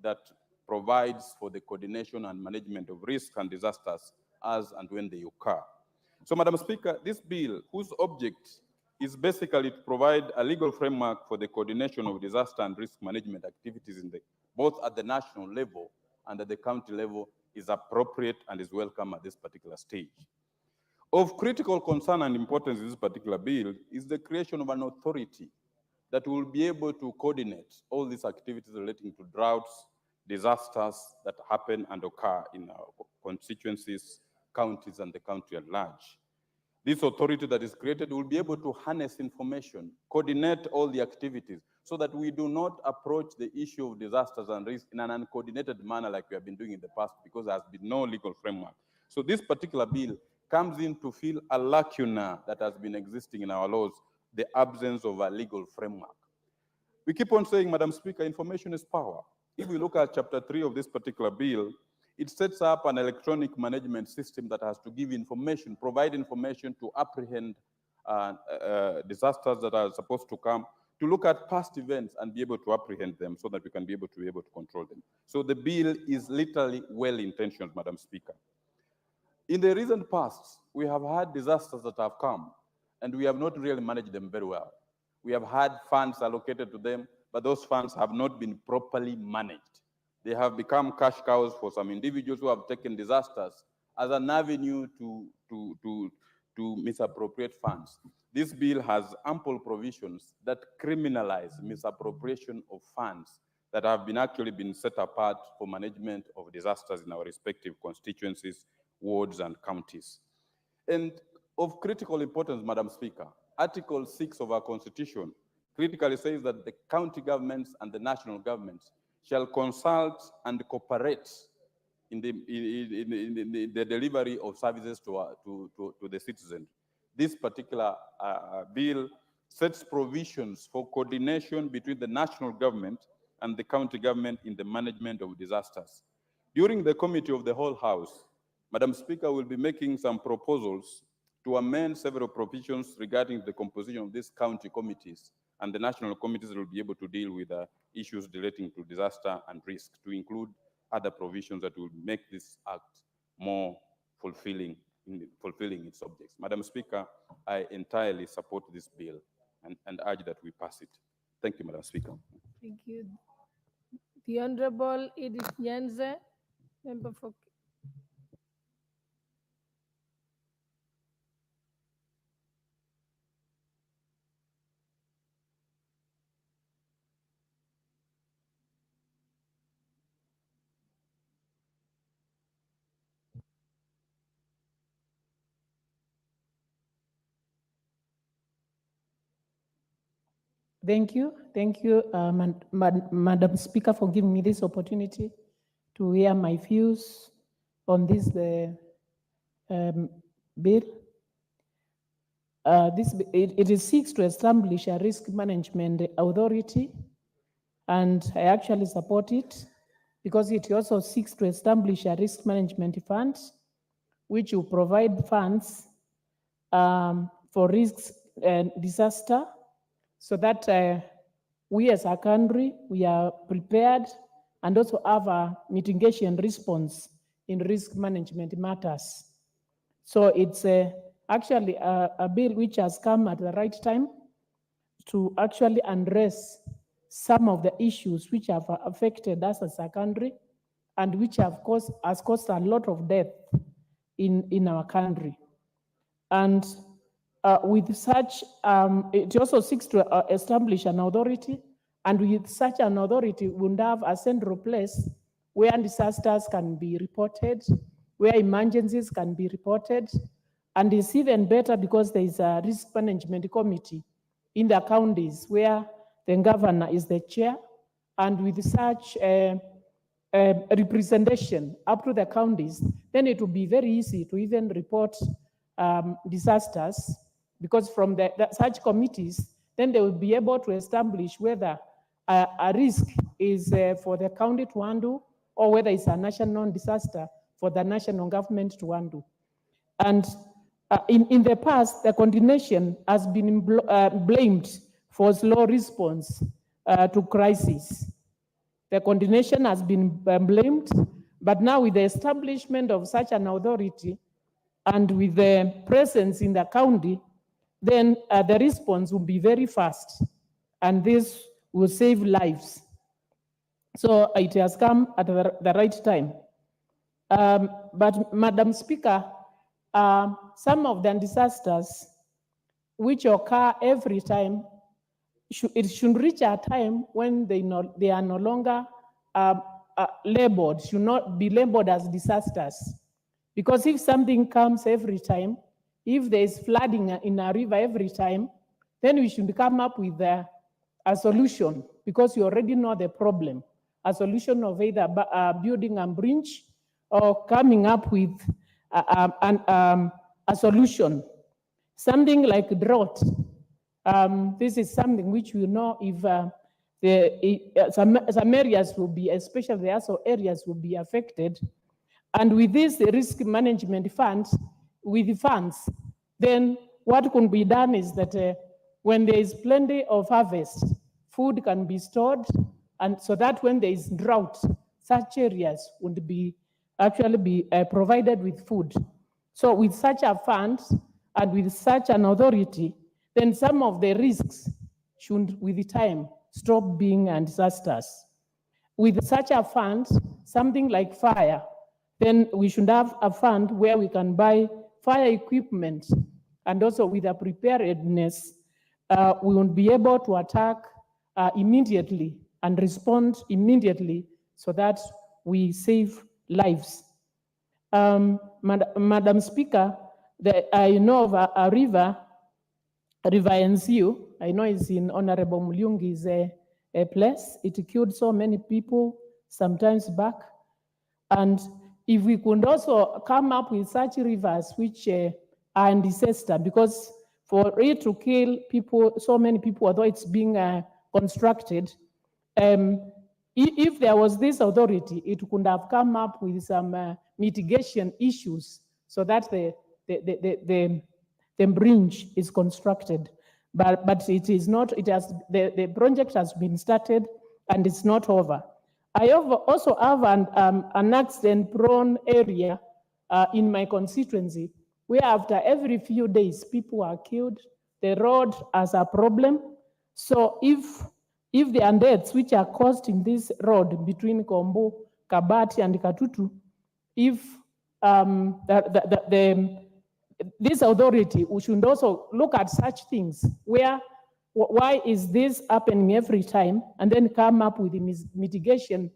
that provides for the coordination and management of risks and disasters as and when they occur. So, Madam Speaker, this bill, whose object is basically to provide a legal framework for the coordination of disaster and risk management activities both at the national level and at the county level, is appropriate and is welcome at this particular stage. Of critical concern and importance in this particular bill is the creation of an authority that will be able to coordinate all these activities relating to droughts, disasters that happen and occur in our constituencies, counties, and the country at large. This authority that is created will be able to harness information, coordinate all the activities, so that we do not approach the issue of disasters and risk in an uncoordinated manner like we have been doing in the past, because there has been no legal framework. So this particular bill comes in to fill a lacuna that has been existing in our laws, the absence of a legal framework. We keep on saying, Madam Speaker, information is power. If we look at Chapter 3 of this particular bill, it sets up an electronic management system that has to give information, provide information to apprehend disasters that are supposed to come, to look at past events and be able to apprehend them so that we can be able to control them. So the bill is literally well-intentioned, Madam Speaker. In the recent past, we have had disasters that have come, and we have not really managed them very well. We have had funds allocated to them, but those funds have not been properly managed. They have become cash cows for some individuals who have taken disasters as an avenue to misappropriate funds. This bill has ample provisions that criminalize misappropriation of funds that have actually been set apart for management of disasters in our respective constituencies, wards, and counties. And of critical importance, Madam Speaker, Article 6 of our Constitution critically says that the county governments and the national governments shall consult and cooperate in the delivery of services to the citizen. This particular bill sets provisions for coordination between the national government and the county government in the management of disasters. During the Committee of the Whole House, Madam Speaker will be making some proposals to amend several provisions regarding the composition of these county committees, and the national committees will be able to deal with issues relating to disaster and risk, to include other provisions that will make this act more fulfilling in fulfilling its objects. Madam Speaker, I entirely support this bill and urge that we pass it. Thank you, Madam Speaker. Thank you. The Honorable Edith Nyanze, member for. Thank you. Thank you, Madam Speaker, for giving me this opportunity to hear my views on this bill. It seeks to establish a risk management authority, and I actually support it because it also seeks to establish a risk management fund, which will provide funds for risks and disaster, so that we as a country, we are prepared and also have a mitigation response in risk management matters. So it's actually a bill which has come at the right time to actually address some of the issues which have affected us as a country and which has caused a lot of death in our country. And with such, it also seeks to establish an authority, and with such an authority, we would have a central place where disasters can be reported, where emergencies can be reported, and it's even better because there is a risk management committee in the counties where the governor is the chair, and with such representation up to the counties, then it will be very easy to even report disasters, because from such committees, then they will be able to establish whether a risk is for the county to handle or whether it's a national disaster for the national government to undo. And in the past, the coordination has been blamed for slow response to crisis. The coordination has been blamed, but now with the establishment of such an authority and with the presence in the county, then the response will be very fast, and this will save lives. So it has come at the right time. But Madam Speaker, some of the disasters which occur every time, it should reach a time when they are no longer labeled, should not be labeled as disasters. Because if something comes every time, if there is flooding in a river every time, then we should come up with a solution, because you already know the problem. A solution of either building a bridge or coming up with a solution. Something like drought. This is something which we know if some areas will be, especially the ASO areas, will be affected. And with this risk management funds, then what can be done is that when there is plenty of harvest, food can be stored, and so that when there is drought, such areas would be actually be provided with food. So with such a fund and with such an authority, then some of the risks should, with the time, stop being disasters. With such a fund, something like fire, then we should have a fund where we can buy fire equipment, and also with a preparedness, we will be able to attack immediately and respond immediately so that we save lives. Madam Speaker, I know of a river NCU, I know it's in Honorable Mulyungi's a place. It killed so many people sometimes back. And if we could also come up with such rivers which are in disaster, because for it to kill people, so many people, although it's being constructed, if there was this authority, it could have come up with some mitigation issues so that the bridge is constructed. But it is not, the project has been started and it's not over. I also have an accident-prone area in my constituency where after every few days people are killed. The road has a problem. So if there are deaths which are caused in this road between Kombo, Kabati, and Katutu, if this authority, we should also look at such things where, why is this happening every time, and then come up with the mitigation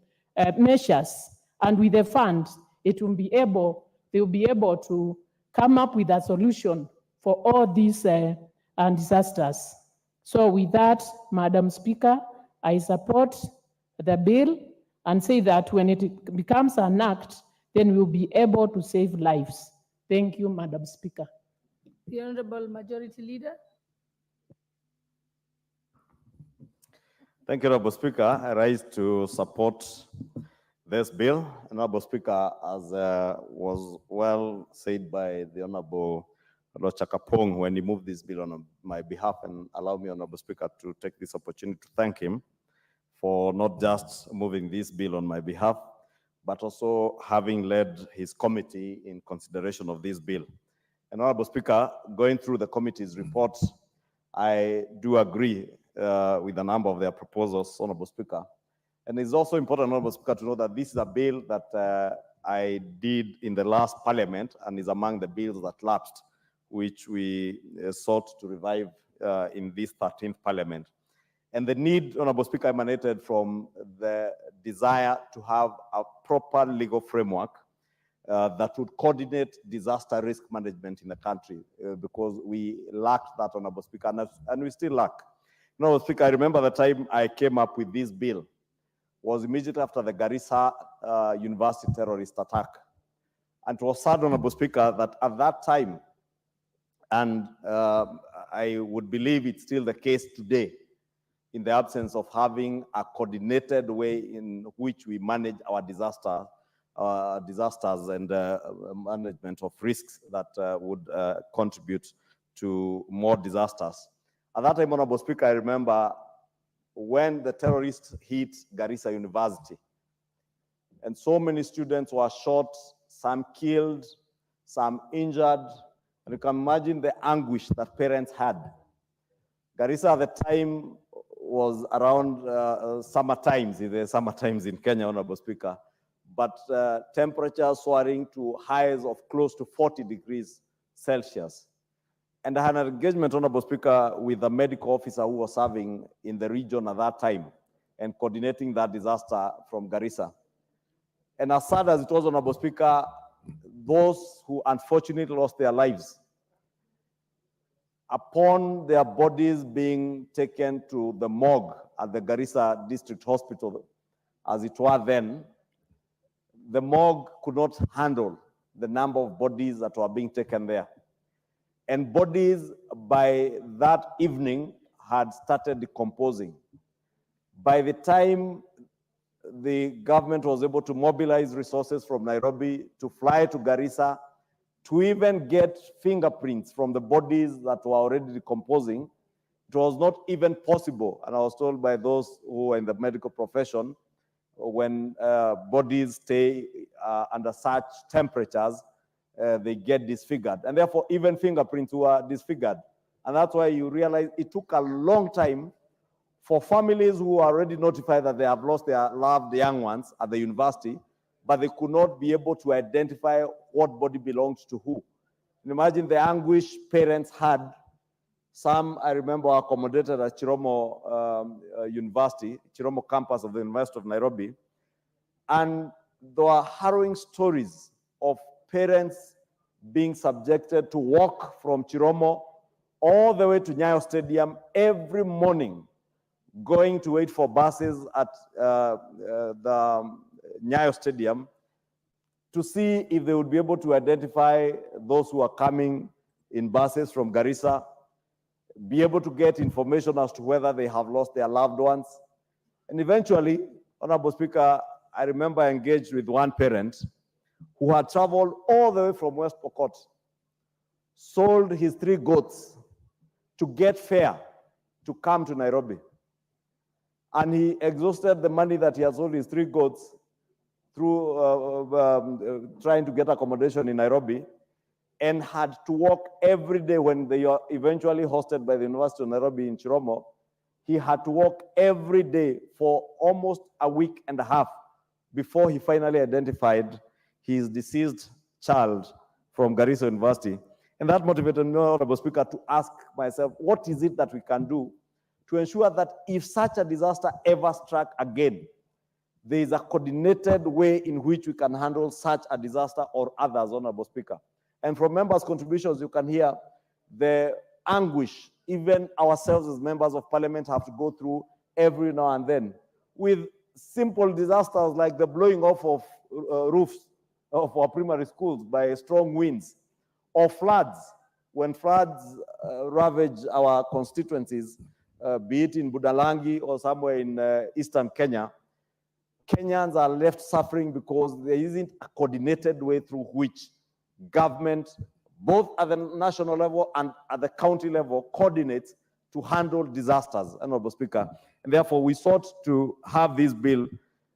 measures, and with the funds, they will be able to come up with a solution for all these disasters. So with that, Madam Speaker, I support the bill and say that when it becomes an act, then we'll be able to save lives. Thank you, Madam Speaker. The Honorable Majority Leader. Thank you, Honorable Speaker. I rise to support this bill. Honorable Speaker, as was well said by the Honorable Chakapong when he moved this bill on my behalf, and allow me, Honorable Speaker, to take this opportunity to thank him for not just moving this bill on my behalf, but also having led his committee in consideration of this bill. And Honorable Speaker, going through the committee's reports, I do agree with a number of their proposals, Honorable Speaker. And it's also important, Honorable Speaker, to know that this is a bill that I did in the last parliament and is among the bills that lapsed, which we sought to revive in this 13th parliament. And the need, Honorable Speaker, emanated from the desire to have a proper legal framework that would coordinate disaster risk management in the country, because we lacked that, Honorable Speaker, and we still lack. Honorable Speaker, I remember the time I came up with this bill was immediately after the Garissa University terrorist attack. And it was sad, Honorable Speaker, that at that time, and I would believe it's still the case today, in the absence of having a coordinated way in which we manage our disasters and management of risks that would contribute to more disasters. At that time, Honorable Speaker, I remember when the terrorists hit Garissa University, and so many students were shot, some killed, some injured, and you can imagine the anguish that parents had. Garissa at the time was around summer times in Kenya, Honorable Speaker, but temperatures soaring to highs of close to 40 degrees Celsius. And I had an engagement, Honorable Speaker, with a medical officer who was serving in the region at that time and coordinating that disaster from Garissa. And as sad as it was, Honorable Speaker, those who unfortunately lost their lives, upon their bodies being taken to the morgue at the Garissa District Hospital, as it were then, the morgue could not handle the number of bodies that were being taken there. And bodies by that evening had started decomposing. By the time the government was able to mobilize resources from Nairobi to fly to Garissa, to even get fingerprints from the bodies that were already decomposing, it was not even possible. And I was told by those who are in the medical profession, when bodies stay under such temperatures, they get disfigured. And therefore, even fingerprints were disfigured. And that's why you realize it took a long time for families who are already notified that they have lost their loved young ones at the university, but they could not be able to identify what body belonged to who. And imagine the anguish parents had. Some, I remember, were accommodated at Chiromo University, Chiromo campus of the University of Nairobi. And there were harrowing stories of parents being subjected to walk from Chiromo all the way to Nyayo Stadium every morning, going to wait for buses at the Nyayo Stadium to see if they would be able to identify those who are coming in buses from Garissa, be able to get information as to whether they have lost their loved ones. And eventually, Honorable Speaker, I remember I engaged with one parent who had traveled all the way from West Pokot, sold his 3 goats to get fare to come to Nairobi. And he exhausted the money that he had sold his 3 goats through trying to get accommodation in Nairobi, and had to walk every day when they were eventually hosted by the University of Nairobi in Chiromo. He had to walk every day for almost a week and a half before he finally identified his deceased child from Garissa University. And that motivated me, Honorable Speaker, to ask myself, what is it that we can do to ensure that if such a disaster ever struck again, there is a coordinated way in which we can handle such a disaster or others, Honorable Speaker. And from members' contributions, you can hear the anguish even ourselves as members of parliament have to go through every now and then, with simple disasters like the blowing off of roofs of our primary schools by strong winds, or floods. When floods ravage our constituencies, be it in Budalangi or somewhere in eastern Kenya, Kenyans are left suffering because there isn't a coordinated way through which government, both at the national level and at the county level, coordinates to handle disasters, Honorable Speaker. And therefore, we sought to have this bill,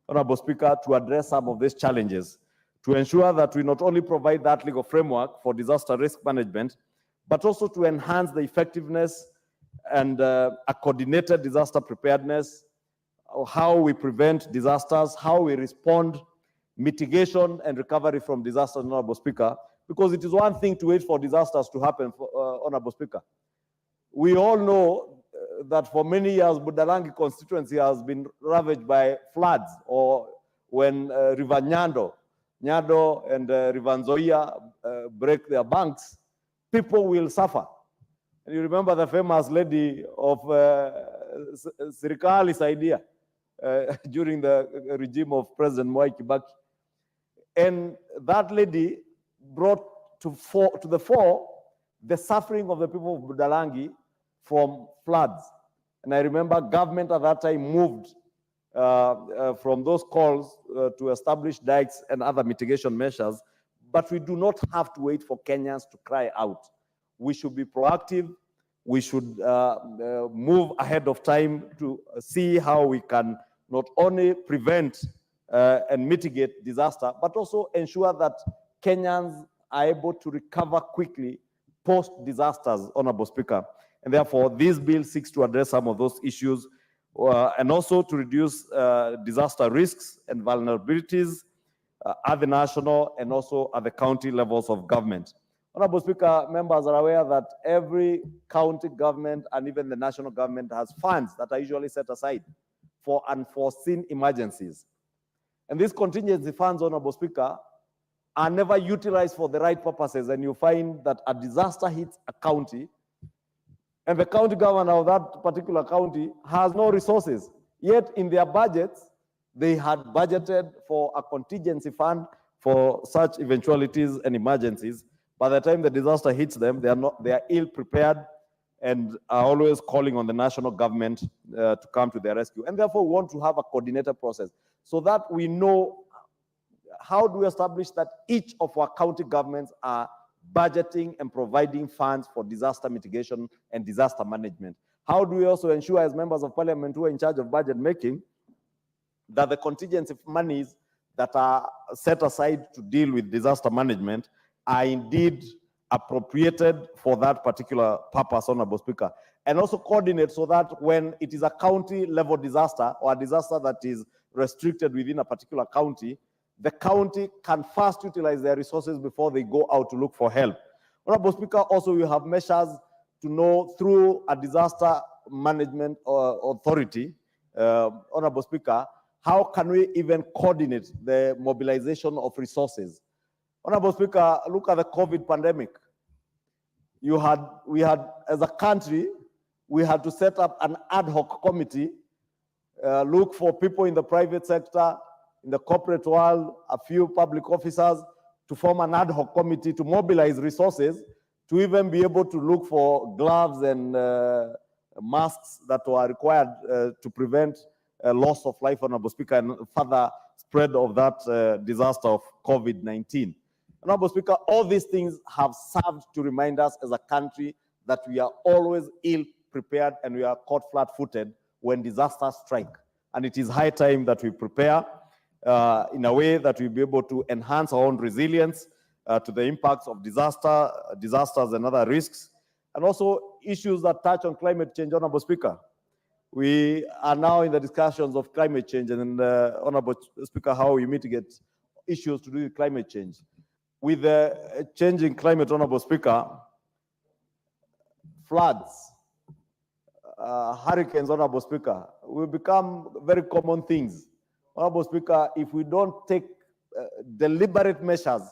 Honorable Speaker, to address some of these challenges, to ensure that we not only provide that legal framework for disaster risk management, but also to enhance the effectiveness and a coordinated disaster preparedness, how we prevent disasters, how we respond, mitigation and recovery from disasters, Honorable Speaker, because it is one thing to wait for disasters to happen, Honorable Speaker. We all know that for many years, Budalangi constituency has been ravaged by floods, or when River Nyando and River Nzoia break their banks, people will suffer. And you remember the famous lady of Sirikali's idea during the regime of President Mwai Kibaki. And that lady brought to the fore the suffering of the people of Budalangi from floods. And I remember government at that time moved from those calls to establish dikes and other mitigation measures, but we do not have to wait for Kenyans to cry out. We should be proactive. We should move ahead of time to see how we can not only prevent and mitigate disaster, but also ensure that Kenyans are able to recover quickly post-disasters, Honorable Speaker. And therefore, this bill seeks to address some of those issues and also to reduce disaster risks and vulnerabilities at the national and also at the county levels of government. Honorable Speaker, members are aware that every county government and even the national government has funds that are usually set aside for unforeseen emergencies. And these contingency funds, Honorable Speaker, are never utilized for the right purposes. And you find that a disaster hits a county, and the county government of that particular county has no resources. Yet in their budgets, they had budgeted for a contingency fund for such eventualities and emergencies. By the time the disaster hits them, they are ill prepared and are always calling on the national government to come to their rescue. And therefore, we want to have a coordinated process so that we know how do we establish that each of our county governments are budgeting and providing funds for disaster mitigation and disaster management. How do we also ensure, as members of parliament who are in charge of budget making, that the contingency monies that are set aside to deal with disaster management are indeed appropriated for that particular purpose, Honorable Speaker, and also coordinate so that when it is a county level disaster or a disaster that is restricted within a particular county, the county can first utilize their resources before they go out to look for help. Honorable Speaker, also we have measures to know through a disaster management authority, Honorable Speaker, how can we even coordinate the mobilization of resources? Honorable Speaker, look at the COVID pandemic. We had, as a country, we had to set up an ad hoc committee, look for people in the private sector, in the corporate world, a few public officers, to form an ad hoc committee to mobilize resources to even be able to look for gloves and masks that were required to prevent loss of life, Honorable Speaker, and further spread of that disaster of COVID-19. Honorable Speaker, all these things have served to remind us as a country that we are always ill prepared and we are caught flat-footed when disasters strike. And it is high time that we prepare in a way that we'll be able to enhance our own resilience to the impacts of disasters and other risks, and also issues that touch on climate change, Honorable Speaker. We are now in the discussions of climate change and, Honorable Speaker, how we mitigate issues to do with climate change. With the changing climate, Honorable Speaker, floods, hurricanes, Honorable Speaker, will become very common things. Honorable Speaker, if we don't take deliberate measures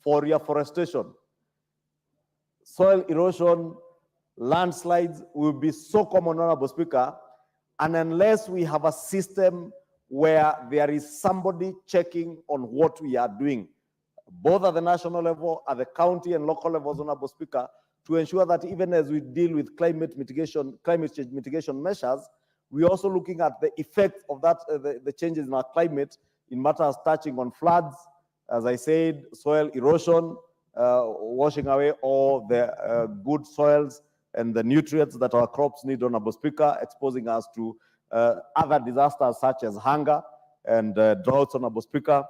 for reforestation, soil erosion, landslides will be so common, Honorable Speaker, and unless we have a system where there is somebody checking on what we are doing, both at the national level, at the county and local levels, Honorable Speaker, to ensure that even as we deal with climate change mitigation measures, we're also looking at the effects of that, the changes in our climate in matters touching on floods, as I said, soil erosion, washing away all the good soils and the nutrients that our crops need, Honorable Speaker, exposing us to other disasters such as hunger and droughts, Honorable Speaker.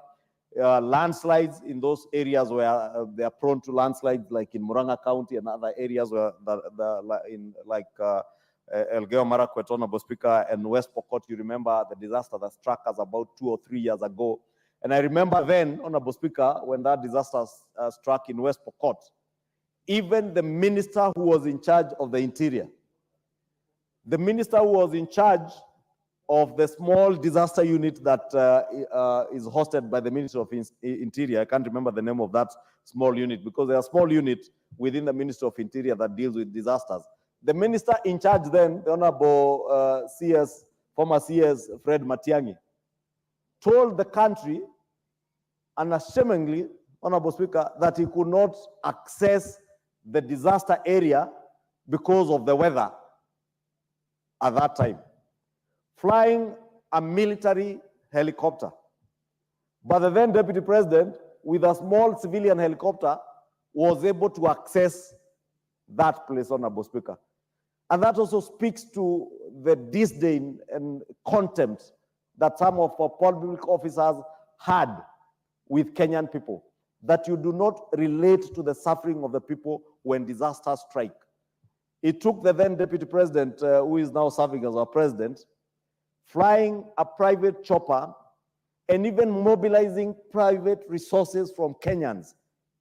Landslides in those areas where they are prone to landslides, like in Murang'a County and other areas where Elgeyo Marakwet, Honorable Speaker, and West Pokot. You remember the disaster that struck us about 2 or 3 years ago. And I remember then, Honorable Speaker, when that disaster struck in West Pokot, even the minister who was in charge of the interior, the minister who was in charge of the small disaster unit that is hosted by the Ministry of Interior. I can't remember the name of that small unit because there are small units within the Ministry of Interior that deals with disasters. The minister in charge then, the Honorable former CS Fred Matiang'i, told the country unashamedly, Honorable Speaker, that he could not access the disaster area because of the weather. at that time, flying a military helicopter. But the then deputy president, with a small civilian helicopter, was able to access that place, Honorable Speaker. And that also speaks to the disdain and contempt that some of our public officers had with Kenyan people, that you do not relate to the suffering of the people when disasters strike. It took the then deputy president, who is now serving as our president, flying a private chopper and even mobilizing private resources from Kenyans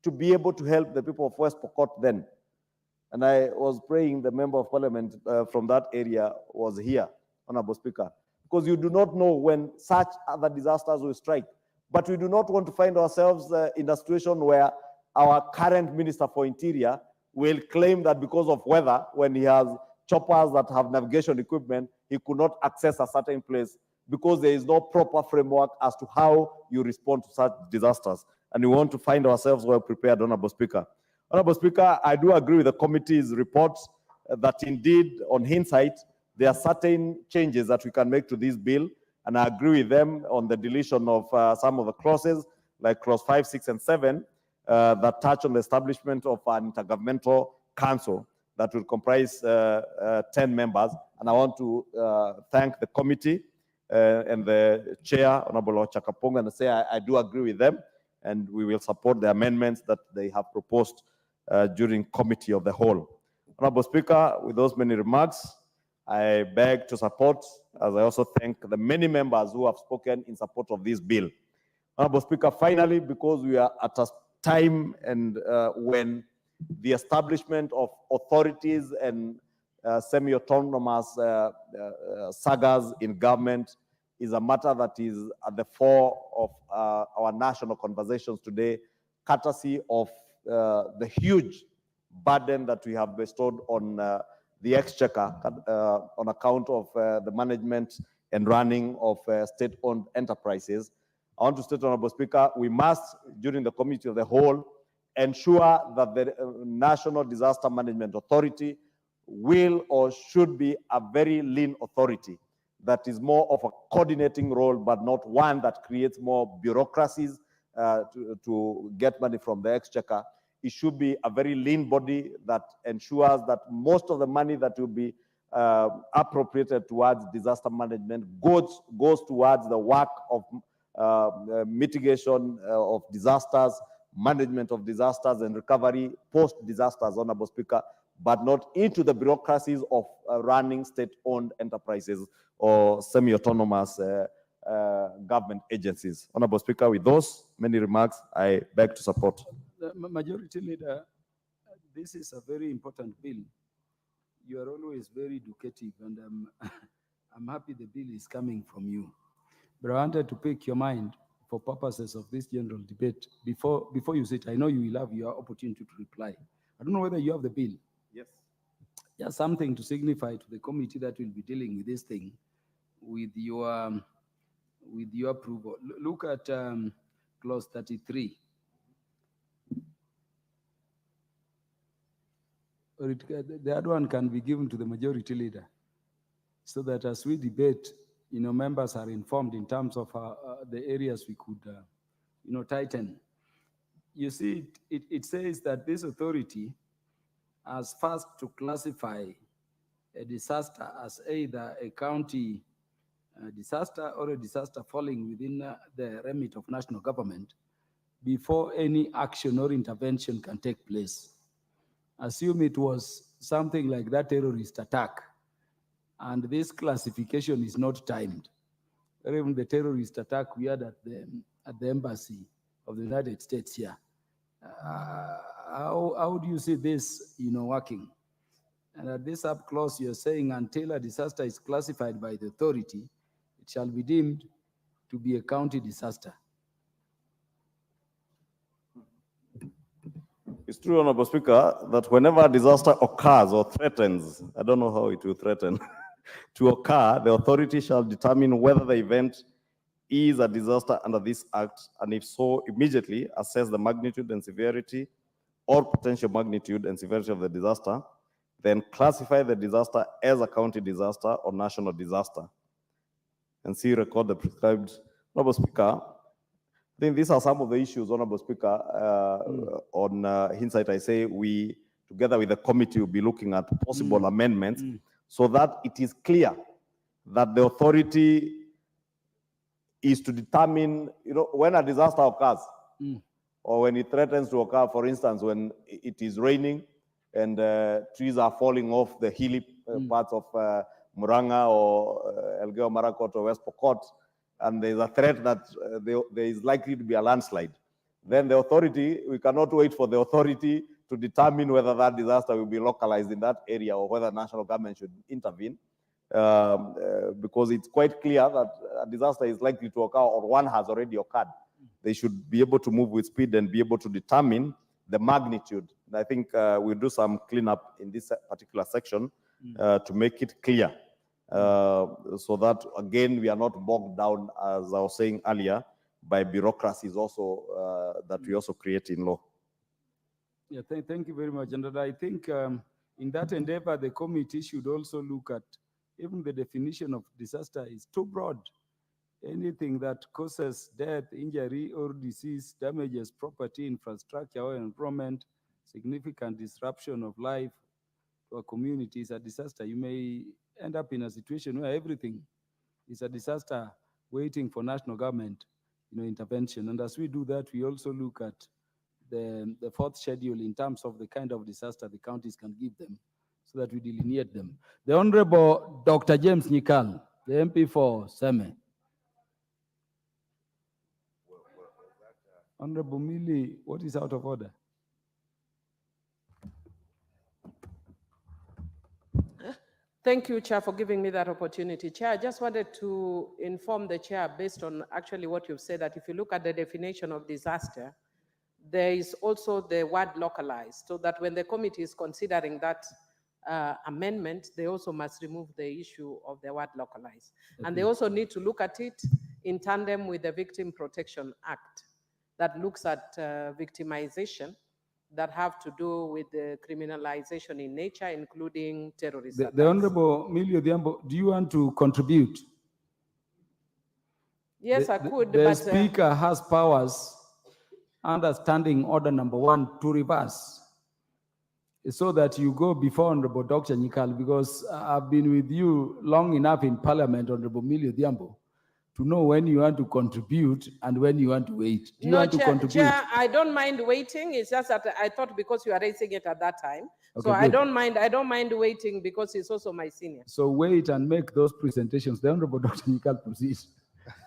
to be able to help the people of West Pokot then. And I was praying the member of parliament from that area was here, Honorable Speaker, because you do not know when such other disasters will strike. But we do not want to find ourselves in a situation where our current Minister for Interior will claim that because of weather, when he has choppers that have navigation equipment, he could not access a certain place because there is no proper framework as to how you respond to such disasters. And we want to find ourselves well prepared, Honorable Speaker. Honorable Speaker, I do agree with the committee's report that indeed, on hindsight, there are certain changes that we can make to this bill, and I agree with them on the deletion of some of the clauses, like clause 5, 6, and 7, that touch on the establishment of an intergovernmental council that will comprise 10 members. And I want to thank the committee and the chair, Honorable Chakapong, and say I do agree with them, and we will support the amendments that they have proposed during committee of the whole. Honorable Speaker, with those many remarks, I beg to support, as I also thank the many members who have spoken in support of this bill. Honorable Speaker, finally, because we are at a time and when the establishment of authorities and semi-autonomous sagas in government is a matter that is at the fore of our national conversations today, courtesy of the huge burden that we have bestowed on the exchequer on account of the management and running of state-owned enterprises. I want to state, Honorable Speaker, we must, during the committee of the whole, ensure that the National Disaster Management Authority will or should be a very lean authority that is more of a coordinating role, but not one that creates more bureaucracies to get money from the exchequer. It should be a very lean body that ensures that most of the money that will be appropriated towards disaster management goes towards the work of mitigation of disasters, management of disasters, and recovery post-disasters, Honorable Speaker, but not into the bureaucracies of running state-owned enterprises or semi-autonomous government agencies. Honorable Speaker, with those many remarks, I beg to support. The Majority Leader, this is a very important bill. You are always very educative, and I'm happy the bill is coming from you. But I wanted to pick your mind for purposes of this general debate. Before you sit, I know you will have your opportunity to reply. I don't know whether you have the bill. Yes. Just something to signify to the committee that will be dealing with this thing with your approval. Look at clause 33. Or the other one can be given to the Majority Leader, so that as we debate, members are informed in terms of the areas we could, tighten. You see, it says that this authority has first to classify a disaster as either a county disaster or a disaster falling within the remit of national government before any action or intervention can take place. Assume it was something like that terrorist attack, and this classification is not timed. Or even the terrorist attack we had at the embassy of the United States here. How do you see this, working? And at this sub clause, you're saying until a disaster is classified by the authority, it shall be deemed to be a county disaster. It's true, Honorable Speaker, that whenever a disaster occurs or threatens, I don't know how it will threaten, to occur, the authority shall determine whether the event is a disaster under this act, and if so, immediately assess the magnitude and severity or potential magnitude and severity of the disaster, then classify the disaster as a county disaster or national disaster, and C, record the prescribed. Honorable Speaker, I think these are some of the issues, Honorable Speaker. On hindsight, I say we, together with the committee, will be looking at possible amendments so that it is clear that the authority is to determine, when a disaster occurs or when it threatens to occur, for instance, when it is raining and trees are falling off the hilly parts of Muranga or Elgeyo Marakwet or West Pokot, and there's a threat that there is likely to be a landslide. Then the authority, we cannot wait for the authority to determine whether that disaster will be localized in that area or whether national government should intervene. Because it's quite clear that a disaster is likely to occur or one has already occurred. They should be able to move with speed and be able to determine the magnitude. And I think we'll do some cleanup in this particular section to make it clear so that, again, we are not bogged down, as I was saying earlier, by bureaucracies also that we also create in law. Yeah, thank you very much. And I think in that endeavor, the committee should also look at even the definition of disaster is too broad. Anything that causes death, injury, or disease, damages property, infrastructure, or environment, significant disruption of life to a community is a disaster. You may end up in a situation where everything is a disaster waiting for national government intervention. And as we do that, we also look at the fourth schedule in terms of the kind of disaster the counties can give them, so that we delineate them. The Honorable Dr. James Nyikal, the MP for Seme. Honorable Millie, what is out of order? Thank you, Chair, for giving me that opportunity. Chair, I just wanted to inform the Chair, based on actually what you've said, that if you look at the definition of disaster, there is also the word localized, so that when the committee is considering that amendment, they also must remove the issue of the word localized. And they also need to look at it in tandem with the Victim Protection Act that looks at victimization that have to do with the criminalization in nature, including terrorism. The Honorable Millie Odhiambo, do you want to contribute? Yes, I could, The but Speaker has powers under Standing Order number 1 to reverse, so that you go before Honorable Dr. Nyikal, because I've been with you long enough in Parliament, Honorable Millie Odhiambo, to know when you want to contribute and when you want to wait. Do you want to contribute? Chair, I don't mind waiting. It's just that I thought because you are raising it at that time. Okay, so I good. don't mind waiting because he's also my senior. So wait and make those presentations. The Honorable Dr. Nyikal, proceeds.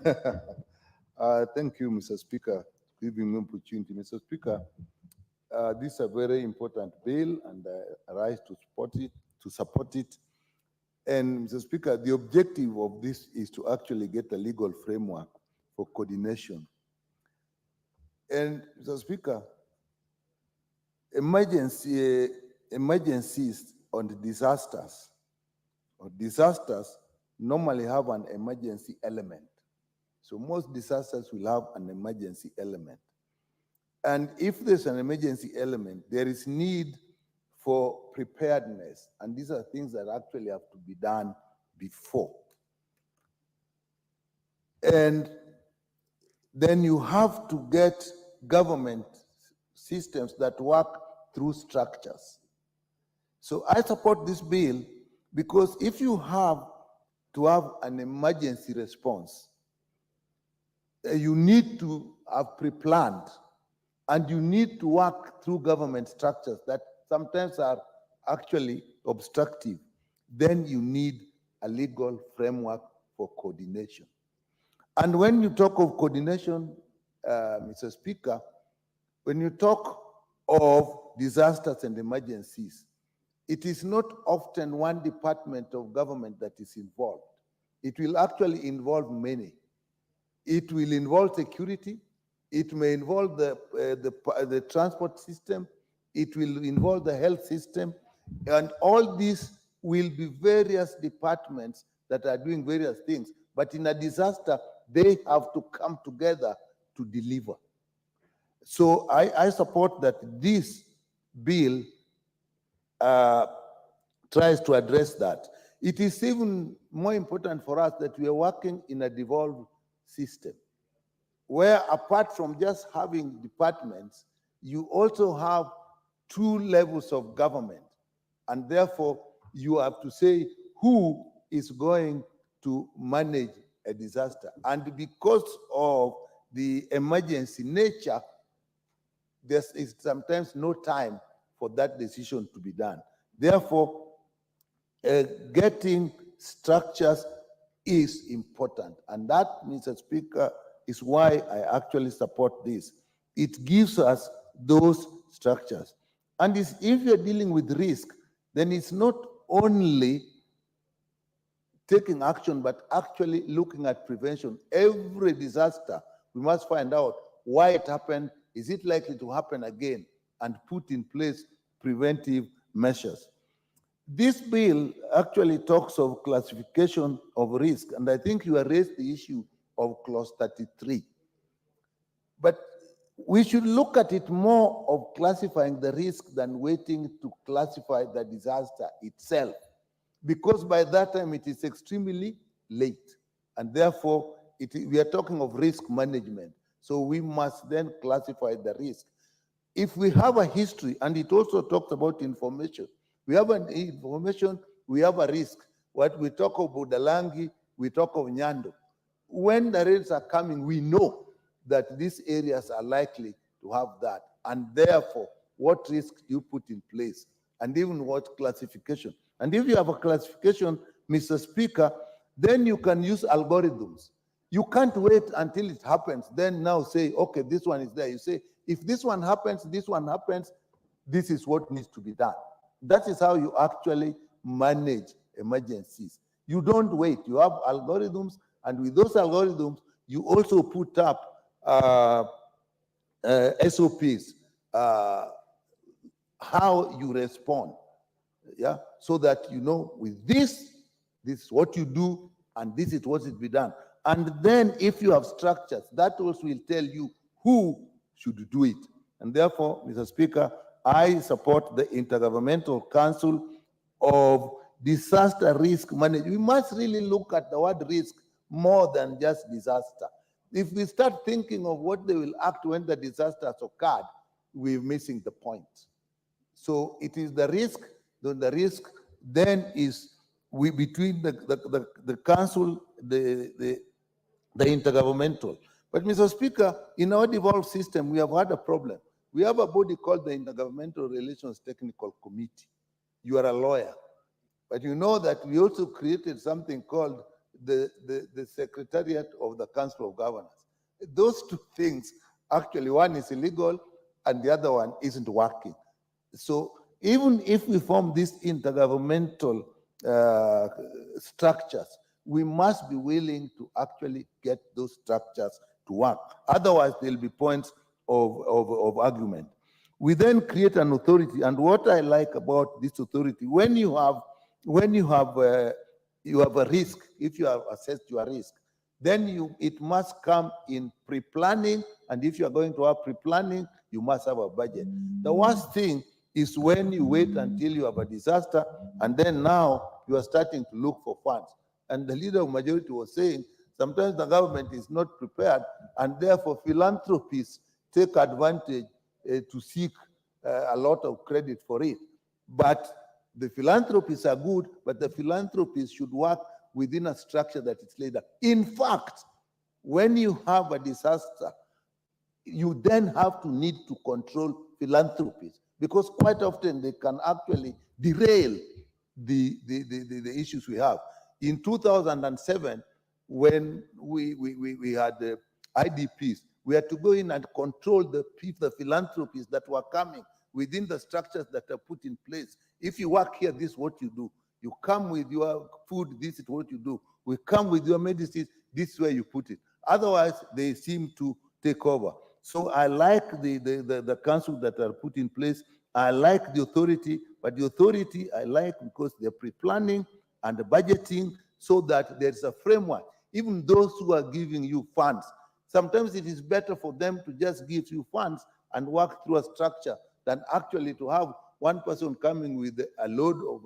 Thank you, Mr. Speaker, for giving me opportunity. Mr. Speaker, this is a very important bill, and I rise to support it. And Mr. Speaker, the objective of this is to actually get a legal framework for coordination. And Mr. Speaker, emergencies on disasters normally have an emergency element. So most disasters will have an emergency element. And if there's an emergency element, there is need for preparedness. And these are things that actually have to be done before. And then you have to get government systems that work through structures. So I support this bill because if you have to have an emergency response, you need to have pre-planned, and you need to work through government structures that sometimes are actually obstructive. Then you need a legal framework for coordination. And when you talk of coordination, Mr. Speaker, when you talk of disasters and emergencies, it is not often one department of government that is involved. It will actually involve many. It will involve security. It may involve the transport system. It will involve the health system. And all these will be various departments that are doing various things. But in a disaster, they have to come together to deliver. So I support that this bill tries to address that. It is even more important for us that we are working in a devolved system, where apart from just having departments, you also have two levels of government. And therefore, you have to say who is going to manage a disaster. And because of the emergency nature, there is sometimes no time for that decision to be done. Therefore, getting structures is important. And that, Mr. Speaker, is why I actually support this. It gives us those structures. And if you're dealing with risk, then it's not only taking action, but actually looking at prevention. Every disaster, we must find out why it happened, is it likely to happen again, and put in place preventive measures. This bill actually talks of classification of risk, and I think you have raised the issue of clause 33. But we should look at it more of classifying the risk than waiting to classify the disaster itself, because by that time it is extremely late, and therefore we are talking of risk management. So we must then classify the risk. If we have a history, and it also talks about information, we have an information, we have a risk. What we talk of Budalangi, we talk of Nyando. When the rains are coming, we know that these areas are likely to have that. And therefore, what risk do you put in place? And even what classification? And if you have a classification, Mr. Speaker, then you can use algorithms. You can't wait until it happens, then now say, okay, this one is there. You say, if this one happens, this is what needs to be done. That is how you actually manage emergencies. You don't wait. You have algorithms, and with those algorithms, you also put up SOPs, how you respond, yeah, so that you know with this is what you do, and this is what is be done. And then if you have structures, that also will tell you who should do it. And therefore, Mr. Speaker, I support the Intergovernmental Council of Disaster Risk Management. We must really look at the word risk more than just disaster. If we start thinking of what they will act when the disaster has occurred, we're missing the point. So it is the risk, the risk then is between the council, the intergovernmental. But Mr. Speaker, in our devolved system, we have had a problem. We have a body called the Intergovernmental Relations Technical Committee. You are a lawyer, but you know that we also created something called the Secretariat of the Council of Governors. Those two things, actually, one is illegal and the other one isn't working. So even if we form these intergovernmental structures, we must be willing to actually get those structures to work. Otherwise, there'll be points of argument. We then create an authority, and what I like about this authority, when you have a risk, if you have assessed your risk, then it must come in pre-planning, and if you are going to have pre-planning, you must have a budget. The worst thing is when you wait until you have a disaster, and then now you are starting to look for funds. And the leader of majority was saying, sometimes the government is not prepared, and therefore philanthropists take advantage to seek a lot of credit for it. But the philanthropists are good, but the philanthropists should work within a structure that is laid out. In fact, when you have a disaster, you then have to need to control philanthropists, because quite often they can actually derail the issues we have. In 2007, when we had the IDPs, we had to go in and control the philanthropists that were coming within the structures that are put in place. If you work here, this is what you do. You come with your food, this is what you do. We come with your medicines, this is where you put it. Otherwise, they seem to take over. So I like the council that are put in place. I like the authority, but the authority I like because they're pre-planning and the budgeting, so that there's a framework. Even those who are giving you funds, sometimes it is better for them to just give you funds and work through a structure than actually to have one person coming with a load of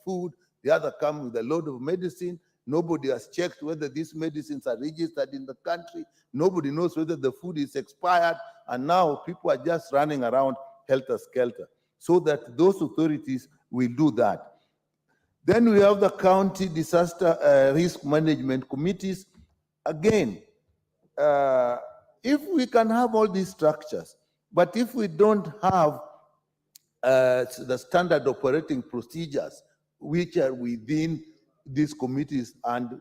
food, the other come with a load of medicine. Nobody has checked whether these medicines are registered in the country. Nobody knows whether the food is expired. And now people are just running around helter-skelter. So that those authorities will do that. Then we have the county disaster risk management committees. Again, if we can have all these structures, but if we don't have the standard operating procedures which are within these committees and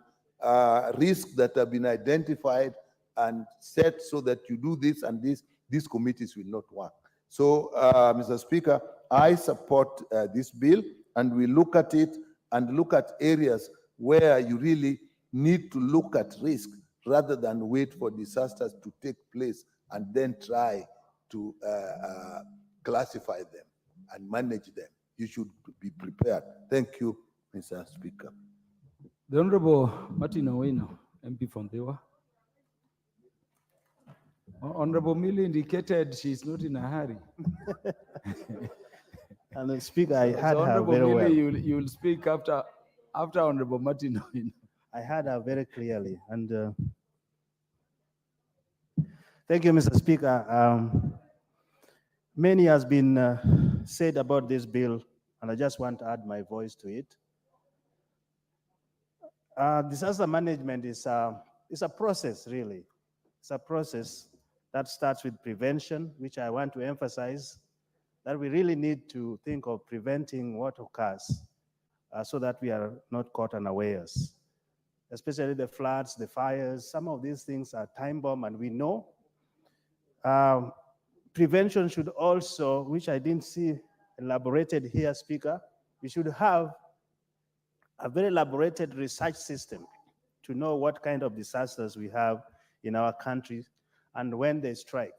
risks that have been identified and set so that you do this and this, these committees will not work. So, Mr. Speaker, I support this bill, and we look at it and look at areas where you really need to look at risk rather than wait for disasters to take place and then try to classify them and manage them. You should be prepared. Thank you, Mr. Speaker. The Honorable Martin Owino, MP from Dewa. Honorable Millie indicated she's not in a hurry. And the Speaker, I heard her Honorable very well. Millie, you'll speak after Honorable Martin Owino. I heard her very clearly. And thank you, Mr. Speaker. Many has been said about this bill, and I just want to add my voice to it. Disaster management is a process, really. It's a process that starts with prevention, which I want to emphasize, that we really need to think of preventing what occurs so that we are not caught unawares, especially the floods, the fires. Some of these things are time bomb, and we know. Prevention should also, which I didn't see elaborated here, Speaker, we should have a very elaborated research system to know what kind of disasters we have in our country and when they strike.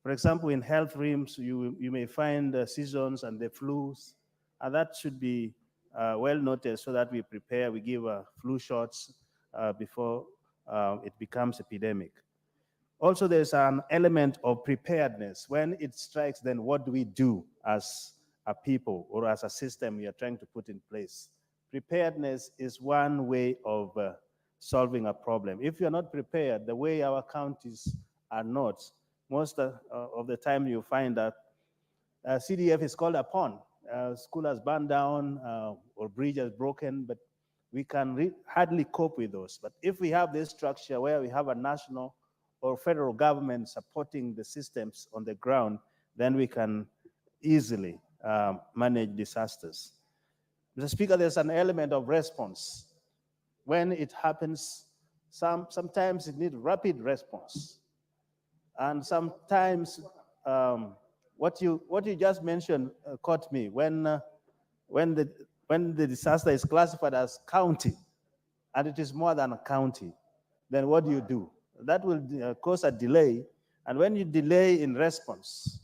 For example, in health realms, you may find seasons and the flus, and that should be well noted so that we prepare, we give flu shots before it becomes epidemic. Also, there's an element of preparedness. When it strikes, then what do we do as a people or as a system we are trying to put in place? Preparedness is one way of solving a problem. If you're not prepared, the way our counties are not, most of the time you find that CDF is called upon. School has burned down or bridge has broken, but we can hardly cope with those. But if we have this structure where we have a national or federal government supporting the systems on the ground, then we can easily manage disasters. Mr. Speaker, there's an element of response. When it happens, sometimes it needs rapid response. And sometimes what you just mentioned caught me. When the disaster is classified as county, and it is more than a county, then what do? That will cause a delay. And when you delay in response,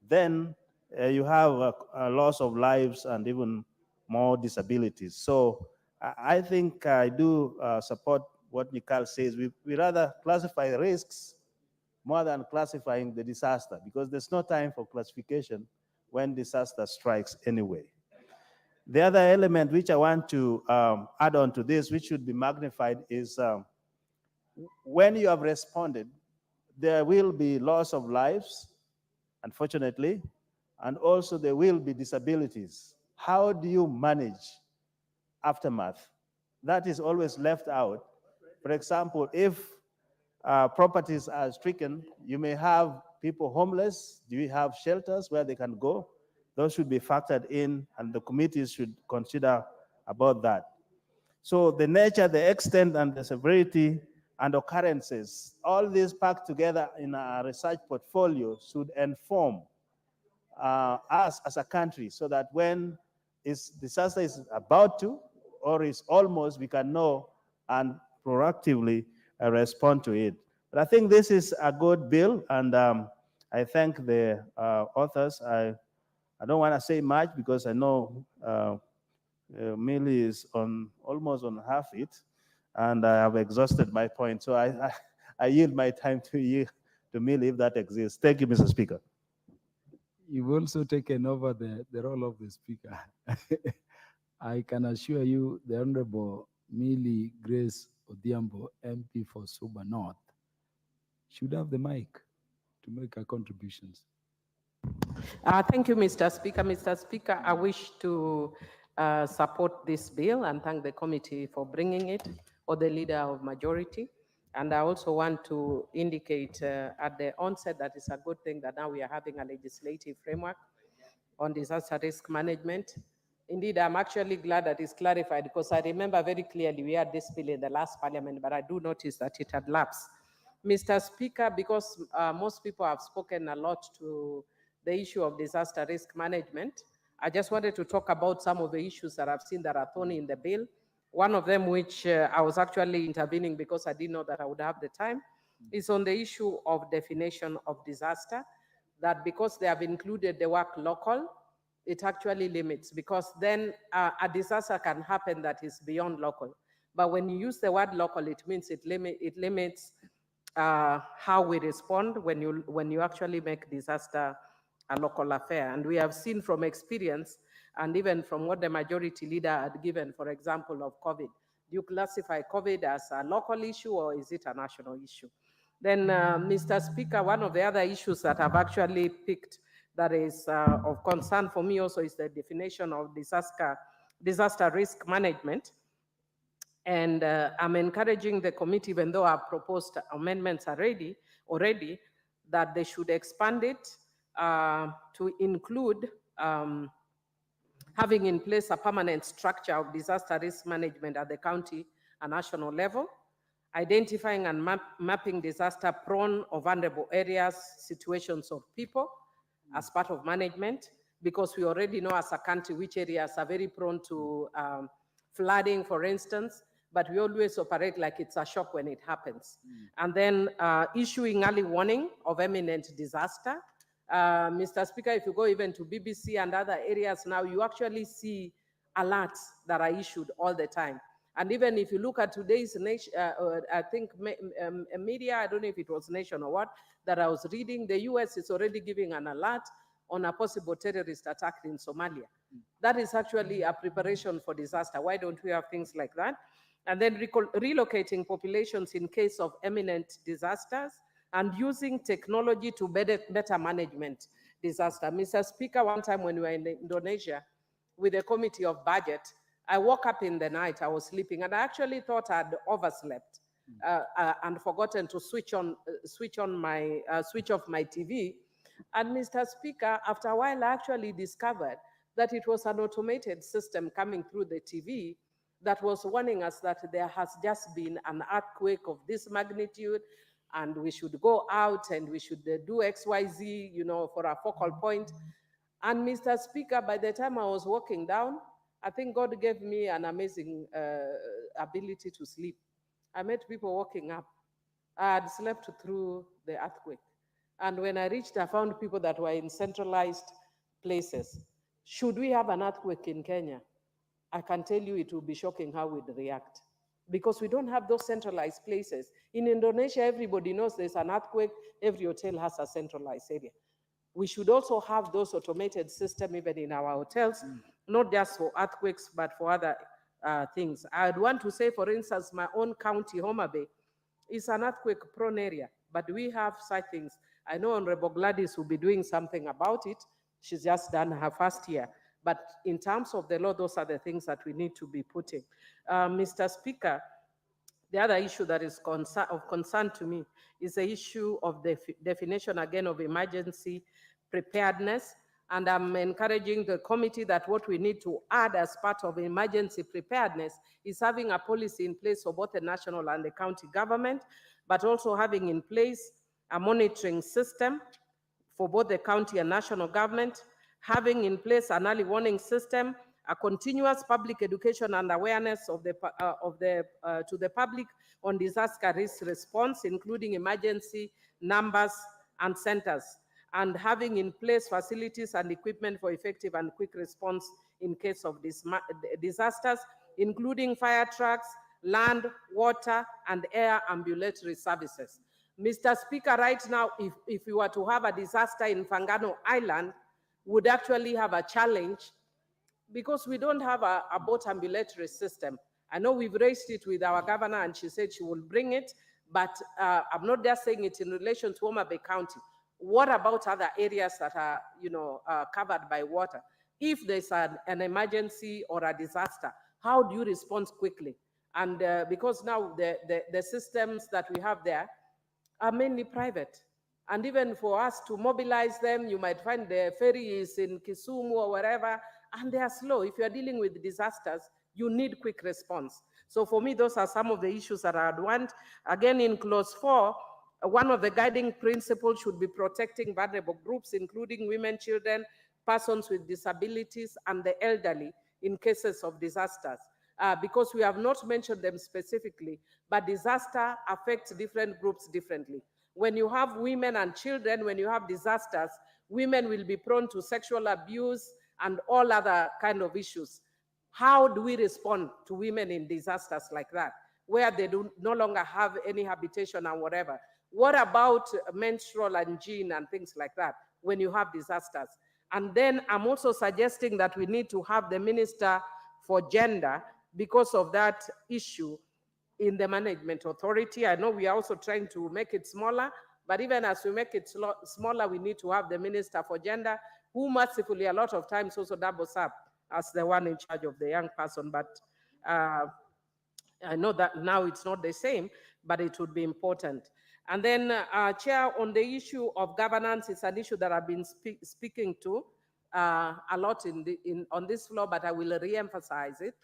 then you have a loss of lives and even more disabilities. So I think I do support what Mikhail says. We rather classify risks more than classifying the disaster, because there's no time for classification when disaster strikes anyway. The other element which I want to add on to this, which should be magnified, is when you have responded, there will be loss of lives, unfortunately, and also there will be disabilities. How do you manage aftermath? That is always left out. For example, if properties are stricken, you may have people homeless. Do you have shelters where they can go? Those should be factored in, and the committees should consider about that. So the nature, the extent, and the severity and occurrences, all these packed together in a research portfolio should inform us as a country, so that when disaster is about to or is almost, we can know and proactively respond to it. But I think this is a good bill, and I thank the authors. I don't want to say much because I know Millie is almost on half it, and I have exhausted my point. So I yield my time to Millie if that exists. Thank you, Mr. Speaker. you've also taken over the role of the speaker. I can assure you, the Honorable Millie Grace Odhiambo, MP for Suba North, should have the mic to make her contributions. Thank you, Mr. Speaker. Mr. Speaker, I wish to support this bill and thank the committee for bringing it, or the leader of majority. And I also want to indicate at the onset that it's a good thing that now we are having a legislative framework on disaster risk management. Indeed, I'm actually glad that it's clarified, because I remember very clearly we had this bill in the last parliament, but I do notice that it had lapsed. Mr. Speaker, because most people have spoken a lot to the issue of disaster risk management, I just wanted to talk about some of the issues that I've seen that are thorny in the bill. One of them, which I was actually intervening because I didn't know that I would have the time, is on the issue of definition of disaster, that because they have included the word local, it actually limits, because then a disaster can happen that is beyond local. But when you use the word local, it means it limits how we respond when you actually make disaster a local affair. And we have seen from experience, and even from what the majority leader had given, for example, of COVID. Do you classify COVID as a local issue, or is it a national issue? Then, Mr. Speaker, one of the other issues that I've actually picked that is of concern for me also is the definition of disaster risk management. And I'm encouraging the committee, even though our proposed amendments are already, that they should expand it to include having in place a permanent structure of disaster risk management at the county and national level, identifying and mapping disaster-prone or vulnerable areas, situations of people as part of management, because we already know as a country which areas are very prone to flooding, for instance, but we always operate like it's a shock when it happens. And then issuing early warning of imminent disaster. Mr. Speaker, if you go even to BBC and other areas now, you actually see alerts that are issued all the time. And even if you look at today's nation, I think media, I don't know if it was Nation or what, that I was reading, the US is already giving an alert on a possible terrorist attack in Somalia. That is actually a preparation for disaster. Why don't we have things like that? And then relocating populations in case of imminent disasters, and using technology to better management disaster. Mr. Speaker, one time when we were in Indonesia with the Committee of Budget, I woke up in the night, I was sleeping, and I actually thought I'd overslept and forgotten to switch off my TV. And Mr. Speaker, after a while, I actually discovered that it was an automated system coming through the TV that was warning us that there has just been an earthquake of this magnitude, and we should go out and we should do XYZ, for a focal point. And Mr. Speaker, by the time I was walking down, I think God gave me an amazing ability to sleep. I met people walking up. I had slept through the earthquake. And when I reached, I found people that were in centralized places. Should we have an earthquake in Kenya, I can tell you it will be shocking how we'd react, because we don't have those centralized places. In Indonesia, everybody knows there's an earthquake, every hotel has a centralized area. We should also have those automated systems even in our hotels, not just for earthquakes, but for other things. I'd want to say, for instance, my own county, Homa Bay, is an earthquake-prone area, but we have such things. I know Honorable Gladys will be doing something about it. She's just done her first year. But in terms of the law, those are the things that we need to be putting. Mr. Speaker, the other issue that is of concern to me is the issue of the definition again of emergency preparedness. And I'm encouraging the committee that what we need to add as part of emergency preparedness is having a policy in place for both the national and the county government, but also having in place a monitoring system for both the county and national government, having in place an early warning system, a continuous public education and awareness to the public on disaster risk response, including emergency numbers and centers, and having in place facilities and equipment for effective and quick response in case of disasters, including fire trucks, land, water, and air ambulatory services. Mr. Speaker, right now, if we were to have a disaster in Fangano Island, would actually have a challenge because we don't have a boat ambulatory system. I know we've raised it with our governor and she said she will bring it, but I'm not just saying it in relation to Homa Bay County. What about other areas that are, covered by water? If there's an emergency or a disaster, how do you respond quickly? And because now the systems that we have there are mainly private. And even for us to mobilize them, you might find the ferry is in Kisumu or wherever, and they are slow. If you are dealing with disasters, you need quick response. So for me, those are some of the issues that I'd want. Again, in clause 4, one of the guiding principles should be protecting vulnerable groups, including women, children, persons with disabilities, and the elderly in cases of disasters. Because we have not mentioned them specifically, but disaster affects different groups differently. When you have women and children, when you have disasters, women will be prone to sexual abuse and all other kind of issues. How do we respond to women in disasters like that, where they do no longer have any habitation and whatever? What about menstrual and gene and things like that when you have disasters? And then I'm also suggesting that we need to have the Minister for Gender because of that issue in the management authority. I know we are also trying to make it smaller, but even as we make it smaller, we need to have the Minister for Gender, who mercifully a lot of times also doubles up as the one in charge of the young person. But I know that now it's not the same, but it would be important. And then, Chair, on the issue of governance, it's an issue that I've been speaking to a lot on this floor, but I will re-emphasize it.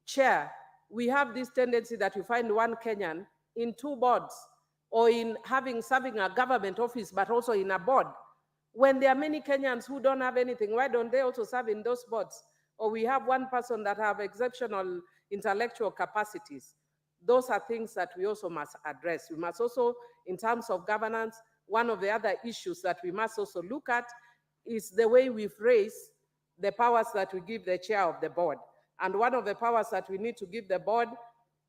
Chair, we have this tendency that you find one Kenyan in 2 boards, or in serving a government office, but also in a board. When there are many Kenyans who don't have anything, why don't they also serve in those boards? Or we have one person that have exceptional intellectual capacities. Those are things that we also must address. We must also, in terms of governance, one of the other issues that we must also look at is the way we phrase the powers that we give the chair of the board. And one of the powers that we need to give the board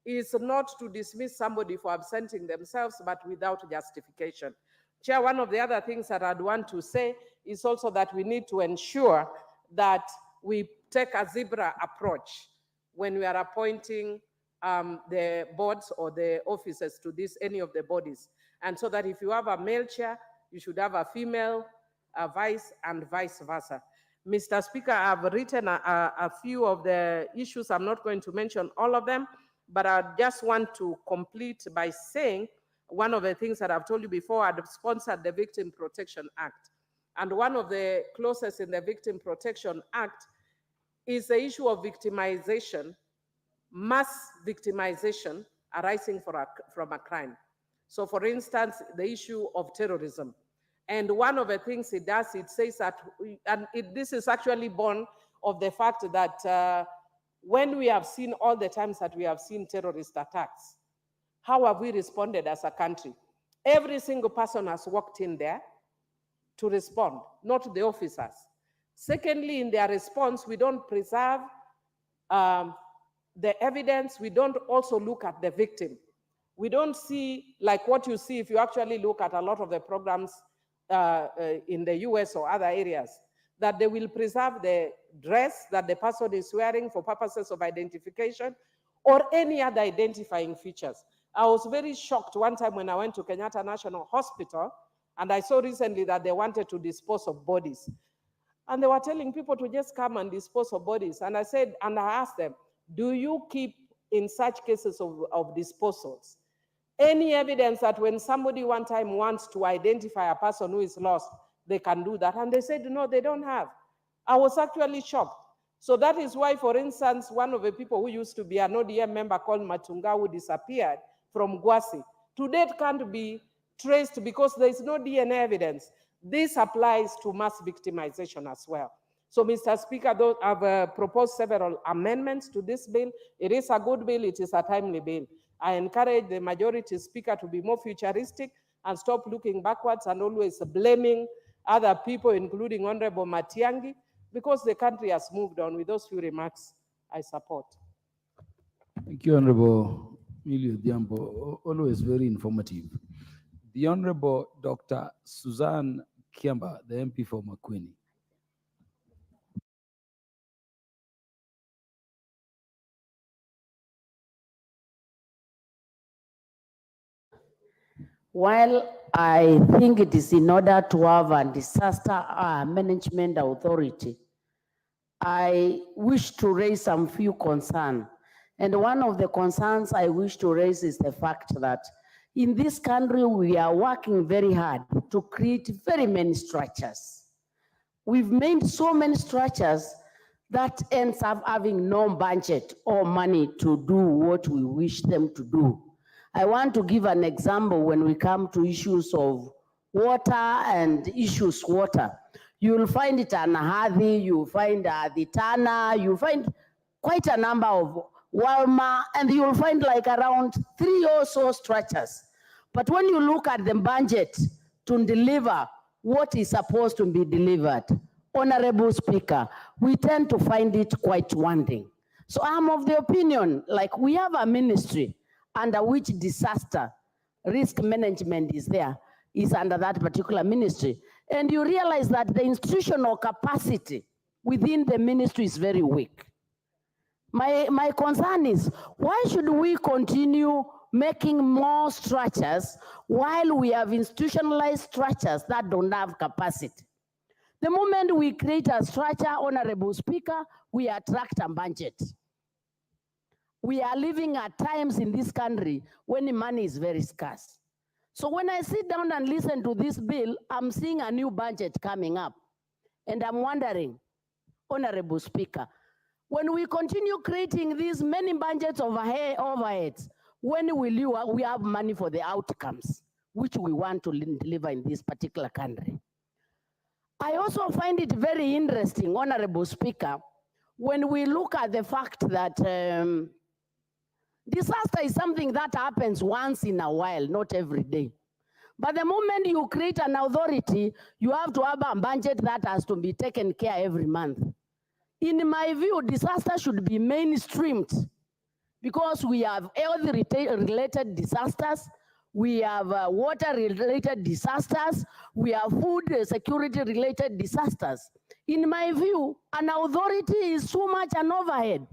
is not to dismiss somebody for absenting themselves, but without justification. Chair, one of the other things that I'd want to say is also that we need to ensure that we take a zebra approach when we are appointing the boards or the officers to any of the bodies. And so that if you have a male chair, you should have a female vice and vice versa. Mr. Speaker, I've written a few of the issues. I'm not going to mention all of them, but I just want to complete by saying one of the things that I've told you before, I've sponsored the Victim Protection Act. And one of the clauses in the Victim Protection Act is the issue of victimization, mass victimization arising from a crime. So for instance, the issue of terrorism. And one of the things it does, it says that, this is actually born of the fact that when we have seen all the times that we have seen terrorist attacks, how have we responded as a country? Every single person has walked in there to respond, not the officers. Secondly, in their response, we don't preserve the evidence. We don't also look at the victim. We don't see like what you see if you actually look at a lot of the programs in the US or other areas, that they will preserve the dress that the person is wearing for purposes of identification or any other identifying features. I was very shocked one time when I went to Kenyatta National Hospital, and I saw recently that they wanted to dispose of bodies. And they were telling people to just come and dispose of bodies. And I asked them, do you keep in such cases of disposals any evidence that when somebody one time wants to identify a person who is lost, they can do that? And they said, no, they don't have. I was actually shocked. So that is why, for instance, one of the people who used to be an ODM member called Matunga, who disappeared from Gwasi, to date can't be traced because there is no DNA evidence. This applies to mass victimization as well. So, Mr. Speaker, I've proposed several amendments to this bill. It is a good bill. It is a timely bill. I encourage the majority speaker to be more futuristic and stop looking backwards and always blaming other people, including Honorable Matiangi, because the country has moved on. With those few remarks, I support. Thank you, Honorable Emilio Diambo. Always very informative. The Honorable Dr. Suzanne Kiamba, the MP for Makueni. While I think it is in order to have a disaster management authority, I wish to raise some few concerns. And one of the concerns I wish to raise is the fact that in this country, we are working very hard to create very many structures. We've made so many structures that ends up having no budget or money to do what we wish them to do. I want to give an example when we come to issues of water and issues water. You'll find it at Nahadi, you'll find the Tana, you'll find quite a number of Walma, and you'll find like around 3 or so structures. But when you look at the budget to deliver what is supposed to be delivered, Honorable Speaker, we tend to find it quite wanting. So I'm of the opinion, like we have a ministry under which disaster risk management is under that particular ministry. And you realize that the institutional capacity within the ministry is very weak. My concern is, why should we continue making more structures while we have institutionalized structures that don't have capacity? The moment we create a structure, Honorable Speaker, we attract a budget. We are living at times in this country when the money is very scarce. So when I sit down and listen to this bill, I'm seeing a new budget coming up. And I'm wondering, Honorable Speaker, when we continue creating these many budgets of overheads, when will we have money for the outcomes which we want to deliver in this particular country? I also find it very interesting, Honorable Speaker, when we look at the fact that disaster is something that happens once in a while, not every day. But the moment you create an authority, you have to have a budget that has to be taken care every month. In my view, disaster should be mainstreamed because we have health-related disasters, we have water-related disasters, we have food security-related disasters. In my view, an authority is so much an overhead.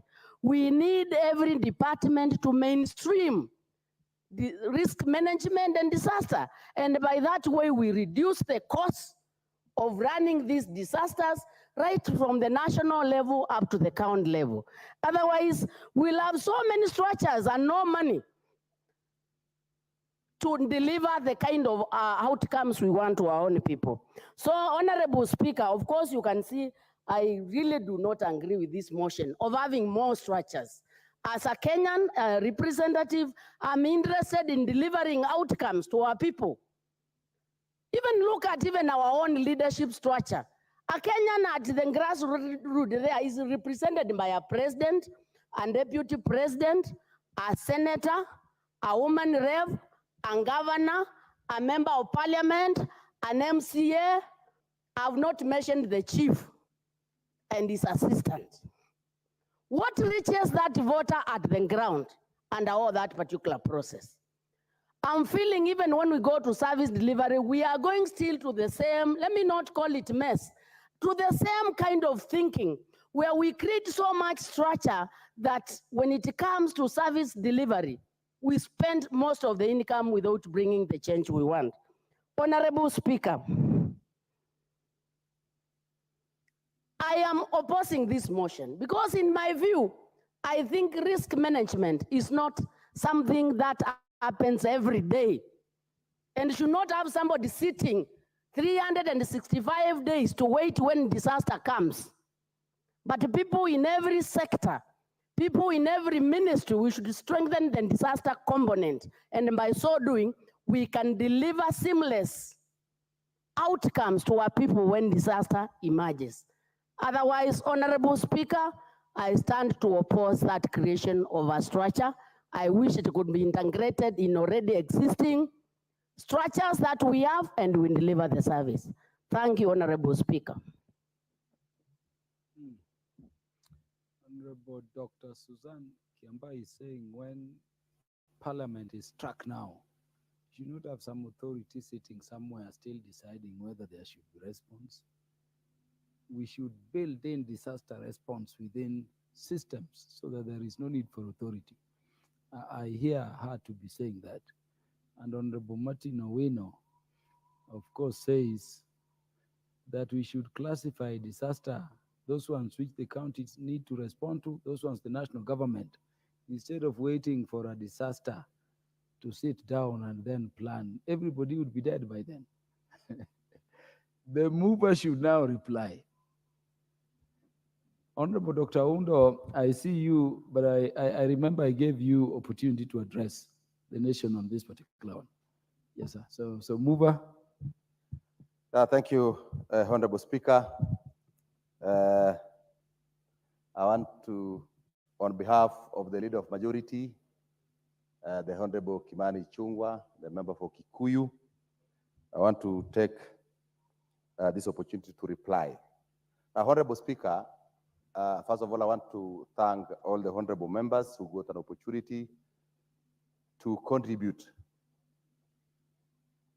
We need every department to mainstream the risk management and disaster. And by that way, we reduce the cost of running these disasters right from the national level up to the county level. Otherwise, we'll have so many structures and no money to deliver the kind of outcomes we want to our own people. So, Honorable Speaker, of course you can see I really do not agree with this motion of having more structures. As a Kenyan representative, I'm interested in delivering outcomes to our people. Even look at even our own leadership structure. A Kenyan at the grassroots there is represented by a president, a deputy president, a senator, a woman rep, a governor, a member of parliament, an MCA. I've not mentioned the chief and his assistant. What reaches that voter at the ground under all that particular process? I'm feeling even when we go to service delivery, we are going still to the same, let me not call it mess, to the same kind of thinking where we create so much structure that when it comes to service delivery, we spend most of the income without bringing the change we want. Honorable Speaker, I am opposing this motion because in my view, I think risk management is not something that happens every day and should not have somebody sitting 365 days to wait when disaster comes. But people in every sector, people in every ministry, we should strengthen the disaster component. And by so doing, we can deliver seamless outcomes to our people when disaster emerges. Otherwise, Honorable Speaker, I stand to oppose that creation of a structure. I wish it could be integrated in already existing structures that we have and we deliver the service. Thank you, Honorable Speaker. Honorable Dr. Suzanne Kiamba is saying when Parliament is struck now, you not have some authority sitting somewhere still deciding whether there should be response. We should build in disaster response within systems so that there is no need for authority. I hear her to be saying that. and Honorable Martin Owino, of course, says that we should classify disaster, those ones which the counties need to respond to, those ones the national government, instead of waiting for a disaster to sit down and then plan. Everybody would be dead by then. The mover should now reply. Honorable Dr. Undo, I see you, but I remember I gave you opportunity to address the nation on this particular one. Yes, sir. So mover. Thank you, Honorable Speaker. I want to, on behalf of the Leader of Majority, the Honorable Kimani Chungwa, the member for Kikuyu, I want to take this opportunity to reply. Honorable Speaker, first of all, I want to thank all the honorable members who got an opportunity to contribute.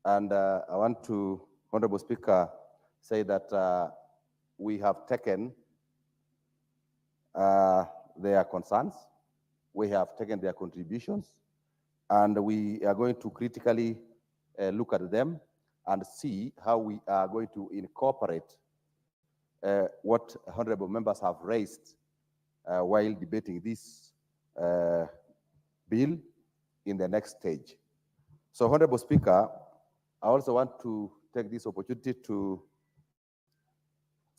And I want to, Honorable Speaker, say that we have taken their concerns, we have taken their contributions, and we are going to critically look at them and see how we are going to incorporate what honorable members have raised while debating this bill in the next stage. So, Honorable Speaker, I also want to take this opportunity to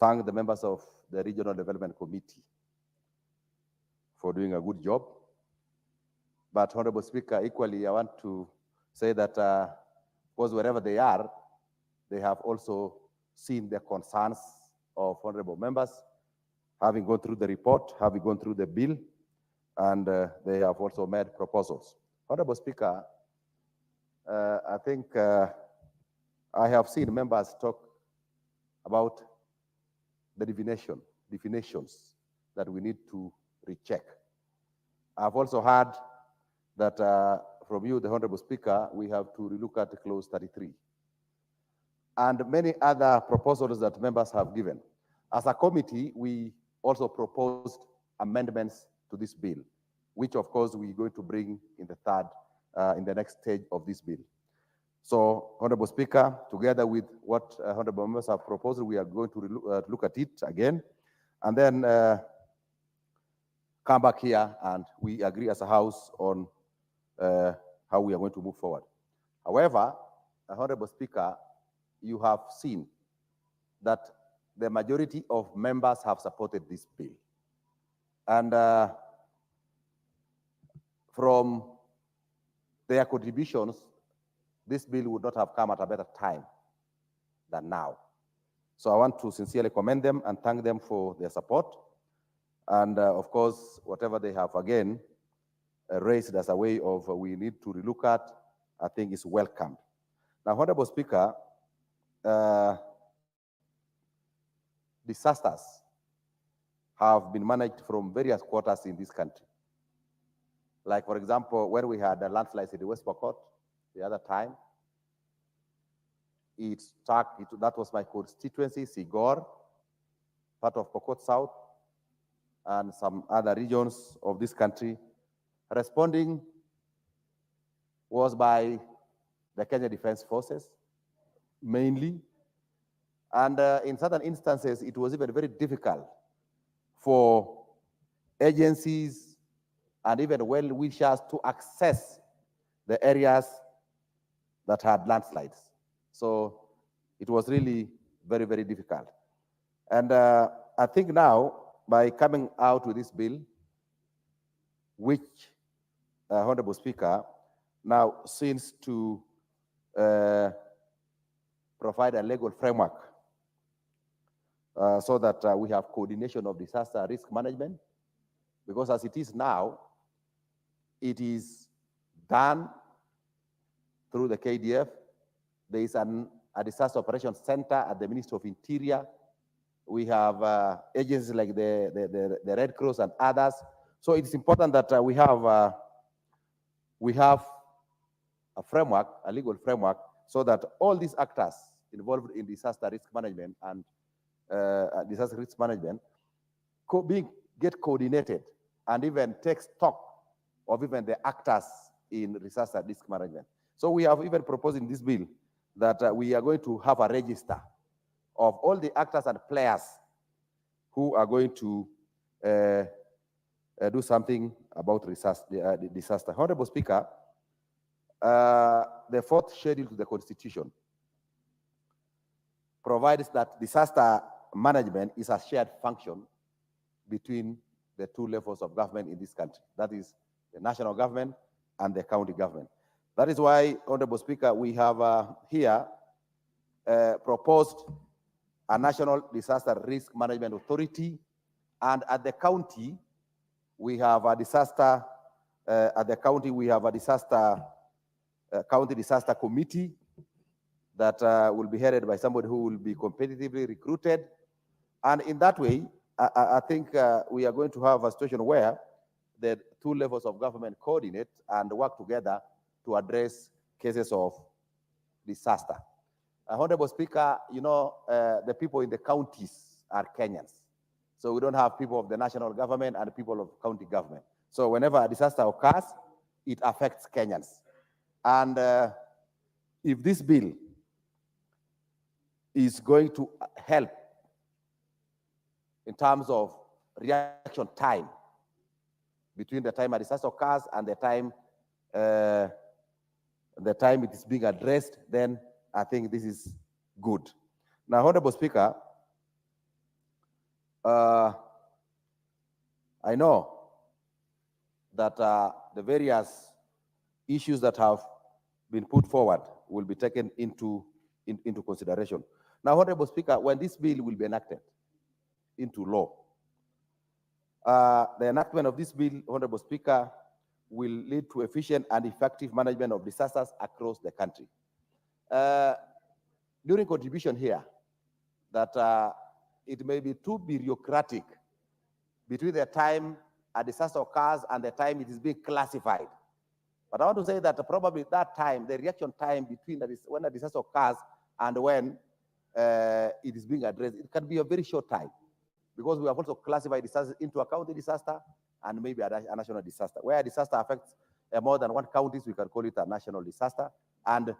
thank the members of the Regional Development Committee for doing a good job. But, Honorable Speaker, equally, I want to say that, because wherever they are, they have also seen the concerns of honorable members, having gone through the report, having gone through the bill, and they have also made proposals. Honorable Speaker, I think I have seen members talk about the definitions that we need to recheck. I've also heard that from you, the Honorable Speaker, we have to relook at clause 33 and many other proposals that members have given. As a committee, we also proposed amendments to this bill, which of course we're going to bring in the next stage of this bill. So, Honorable Speaker, together with what honorable members have proposed, we are going to look at it again, and then come back here and we agree as a House on how we are going to move forward. However, Honorable Speaker, you have seen that the majority of members have supported this bill. And from their contributions, this bill would not have come at a better time than now. So I want to sincerely commend them and thank them for their support. And of course, whatever they have again raised as a way of we need to relook at, I think is welcomed. Now, Honorable Speaker, disasters have been managed from various quarters in this country. Like, for example, when we had the landslides in the West Pokot the other time, that was my constituency, Sigor, part of Pokot South, and some other regions of this country. Responding was by the Kenya Defense Forces, mainly. And in certain instances, it was even very difficult for agencies and even well-wishers to access the areas that had landslides. So it was really very, very difficult. And I think now, by coming out with this bill, which, Honorable Speaker, now seems to provide a legal framework so that we have coordination of disaster risk management, because as it is now, it is done through the KDF. There is a disaster operations center at the Ministry of Interior. We have agencies like the Red Cross and others. So it's important that we have a framework, a legal framework, so that all these actors involved in disaster risk management and disaster risk management get coordinated and even take stock of even the actors in disaster risk management. So we have even proposed in this bill that we are going to have a register of all the actors and players who are going to do something about the disaster. Honorable Speaker, the fourth schedule to the Constitution provides that disaster management is a shared function between the two levels of government in this country. That is the national government and the county government. That is why, Honorable Speaker, we have here proposed a national disaster risk management authority, and at the county, we have a disaster, county disaster committee that will be headed by somebody who will be competitively recruited. And in that way, I think we are going to have a situation where the two levels of government coordinate and work together to address cases of disaster. Honorable Speaker, you know, the people in the counties are Kenyans. So we don't have people of the national government and people of county government. So whenever a disaster occurs, it affects Kenyans. And if this bill is going to help in terms of reaction time between the time a disaster occurs and the time it is being addressed, then I think this is good. Now, Honorable Speaker, I know that the various issues that have been put forward will be taken into consideration. Now, Honorable Speaker, when this bill will be enacted into law, the enactment of this bill, Honorable Speaker, will lead to efficient and effective management of disasters across the country. During contribution here, that it may be too bureaucratic between the time a disaster occurs and the time it is being classified. But I want to say that probably that time, the reaction time between when a disaster occurs and when it is being addressed, it can be a very short time, because we have also classified disasters into a county disaster and maybe a national disaster. Where a disaster affects more than one county, we can call it a national disaster. And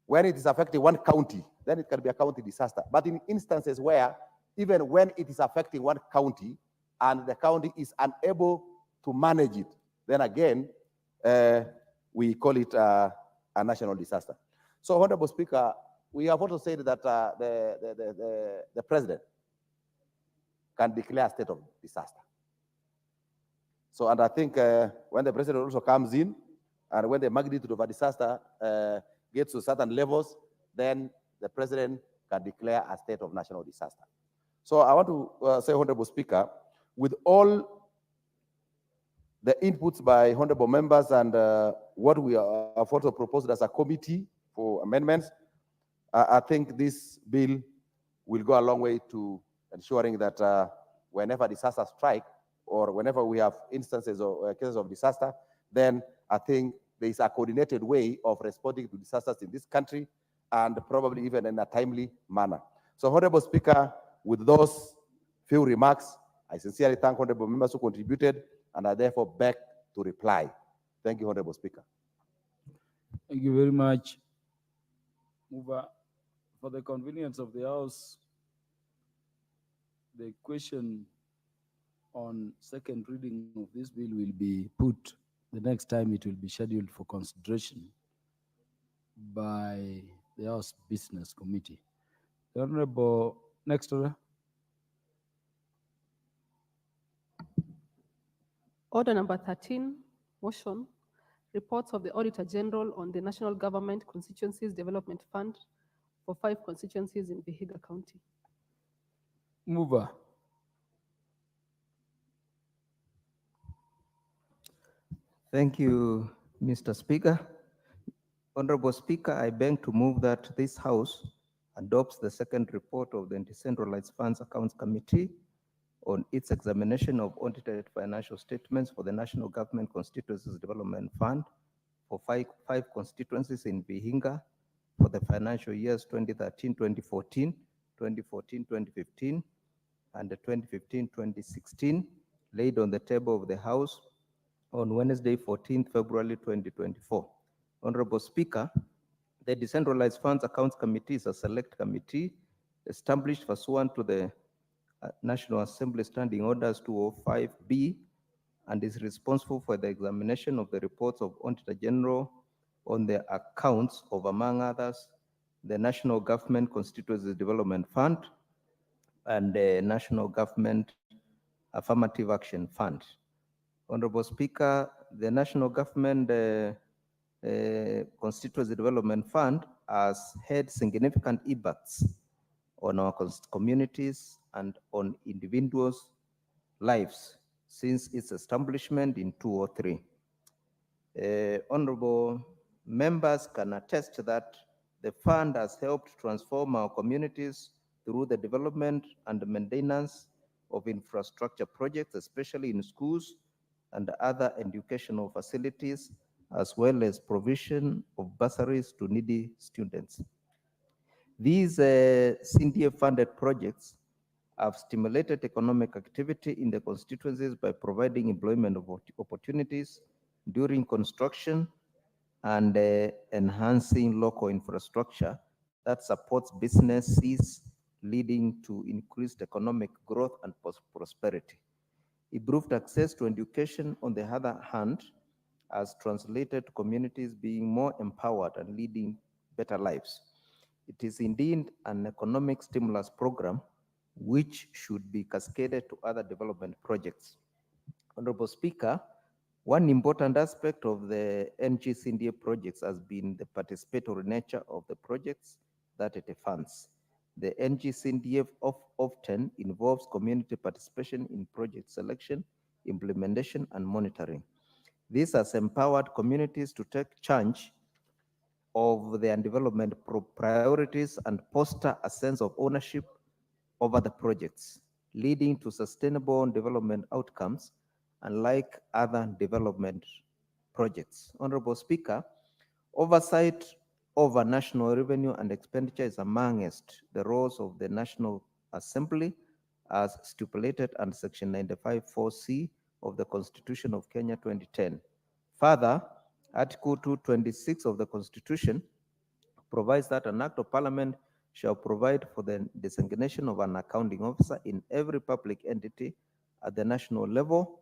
when it is affecting one county, then it can be a county disaster. But in instances where, even when it is affecting one county and the county is unable to manage it, then again, we call it a national disaster. So, Honorable Speaker, we have also said that the president can declare a state of disaster. So, and I think when the president also comes in, and when the magnitude of a disaster gets to certain levels, then the president can declare a state of national disaster. So I want to say, Honorable Speaker, with all the inputs by honorable members and what we have also proposed as a committee for amendments, I think this bill will go a long way to ensuring that whenever disasters strike, or whenever we have instances or cases of disaster, then I think there is a coordinated way of responding to disasters in this country, and probably even in a timely manner. So, Honorable Speaker, with those few remarks, I sincerely thank honorable members who contributed, and I therefore beg to reply. Thank you, Honorable Speaker. Thank you very much. For the convenience of the House, the question on second reading of this bill will be put the next time it will be scheduled for consideration by the House Business Committee. The Honorable, next order. Order number 13, motion, reports of the Auditor General on the National Government Constituencies Development Fund for 5 constituencies in Vihiga County. Mover. Thank you, Mr. Speaker. Honorable Speaker, I beg to move that this House adopts the second report of the Decentralized Funds Accounts Committee on its examination of audited financial statements for the National Government Constituencies Development Fund for five constituencies in Vihiga for the financial years 2013-2014, 2014-2015, and 2015-2016, laid on the table of the House on Wednesday, 14th February 2024. Honorable Speaker, the Decentralized Funds Accounts Committee is a select committee established pursuant to the National Assembly Standing Orders 205B and is responsible for the examination of the reports of Auditor General on the accounts of, among others, the National Government Constituency Development Fund and the National Government Affirmative Action Fund. Honorable Speaker, the National Government Constituency Development Fund has had significant impacts on our communities and on individuals' lives since its establishment in 2003. Honorable members can attest that the fund has helped transform our communities through the development and maintenance of infrastructure projects, especially in schools and other educational facilities, as well as provision of bursaries to needy students. These CDF-funded projects have stimulated economic activity in the constituencies by providing employment opportunities during construction and enhancing local infrastructure that supports businesses, leading to increased economic growth and prosperity. Improved access to education, on the other hand, has translated to communities being more empowered and leading better lives. It is indeed an economic stimulus program which should be cascaded to other development projects. Honorable Speaker, one important aspect of the NGCNDA projects has been the participatory nature of the projects that it funds. The NGCNDA often involves community participation in project selection, implementation, and monitoring. This has empowered communities to take charge of their development priorities and foster a sense of ownership over the projects, leading to sustainable development outcomes, unlike other development projects. Honorable Speaker, oversight over national revenue and expenditure is amongst the roles of the National Assembly as stipulated under Section 95(4)(c) of the Constitution of Kenya 2010. Further, Article 226 of the Constitution provides that an Act of Parliament shall provide for the designation of an accounting officer in every public entity at the national level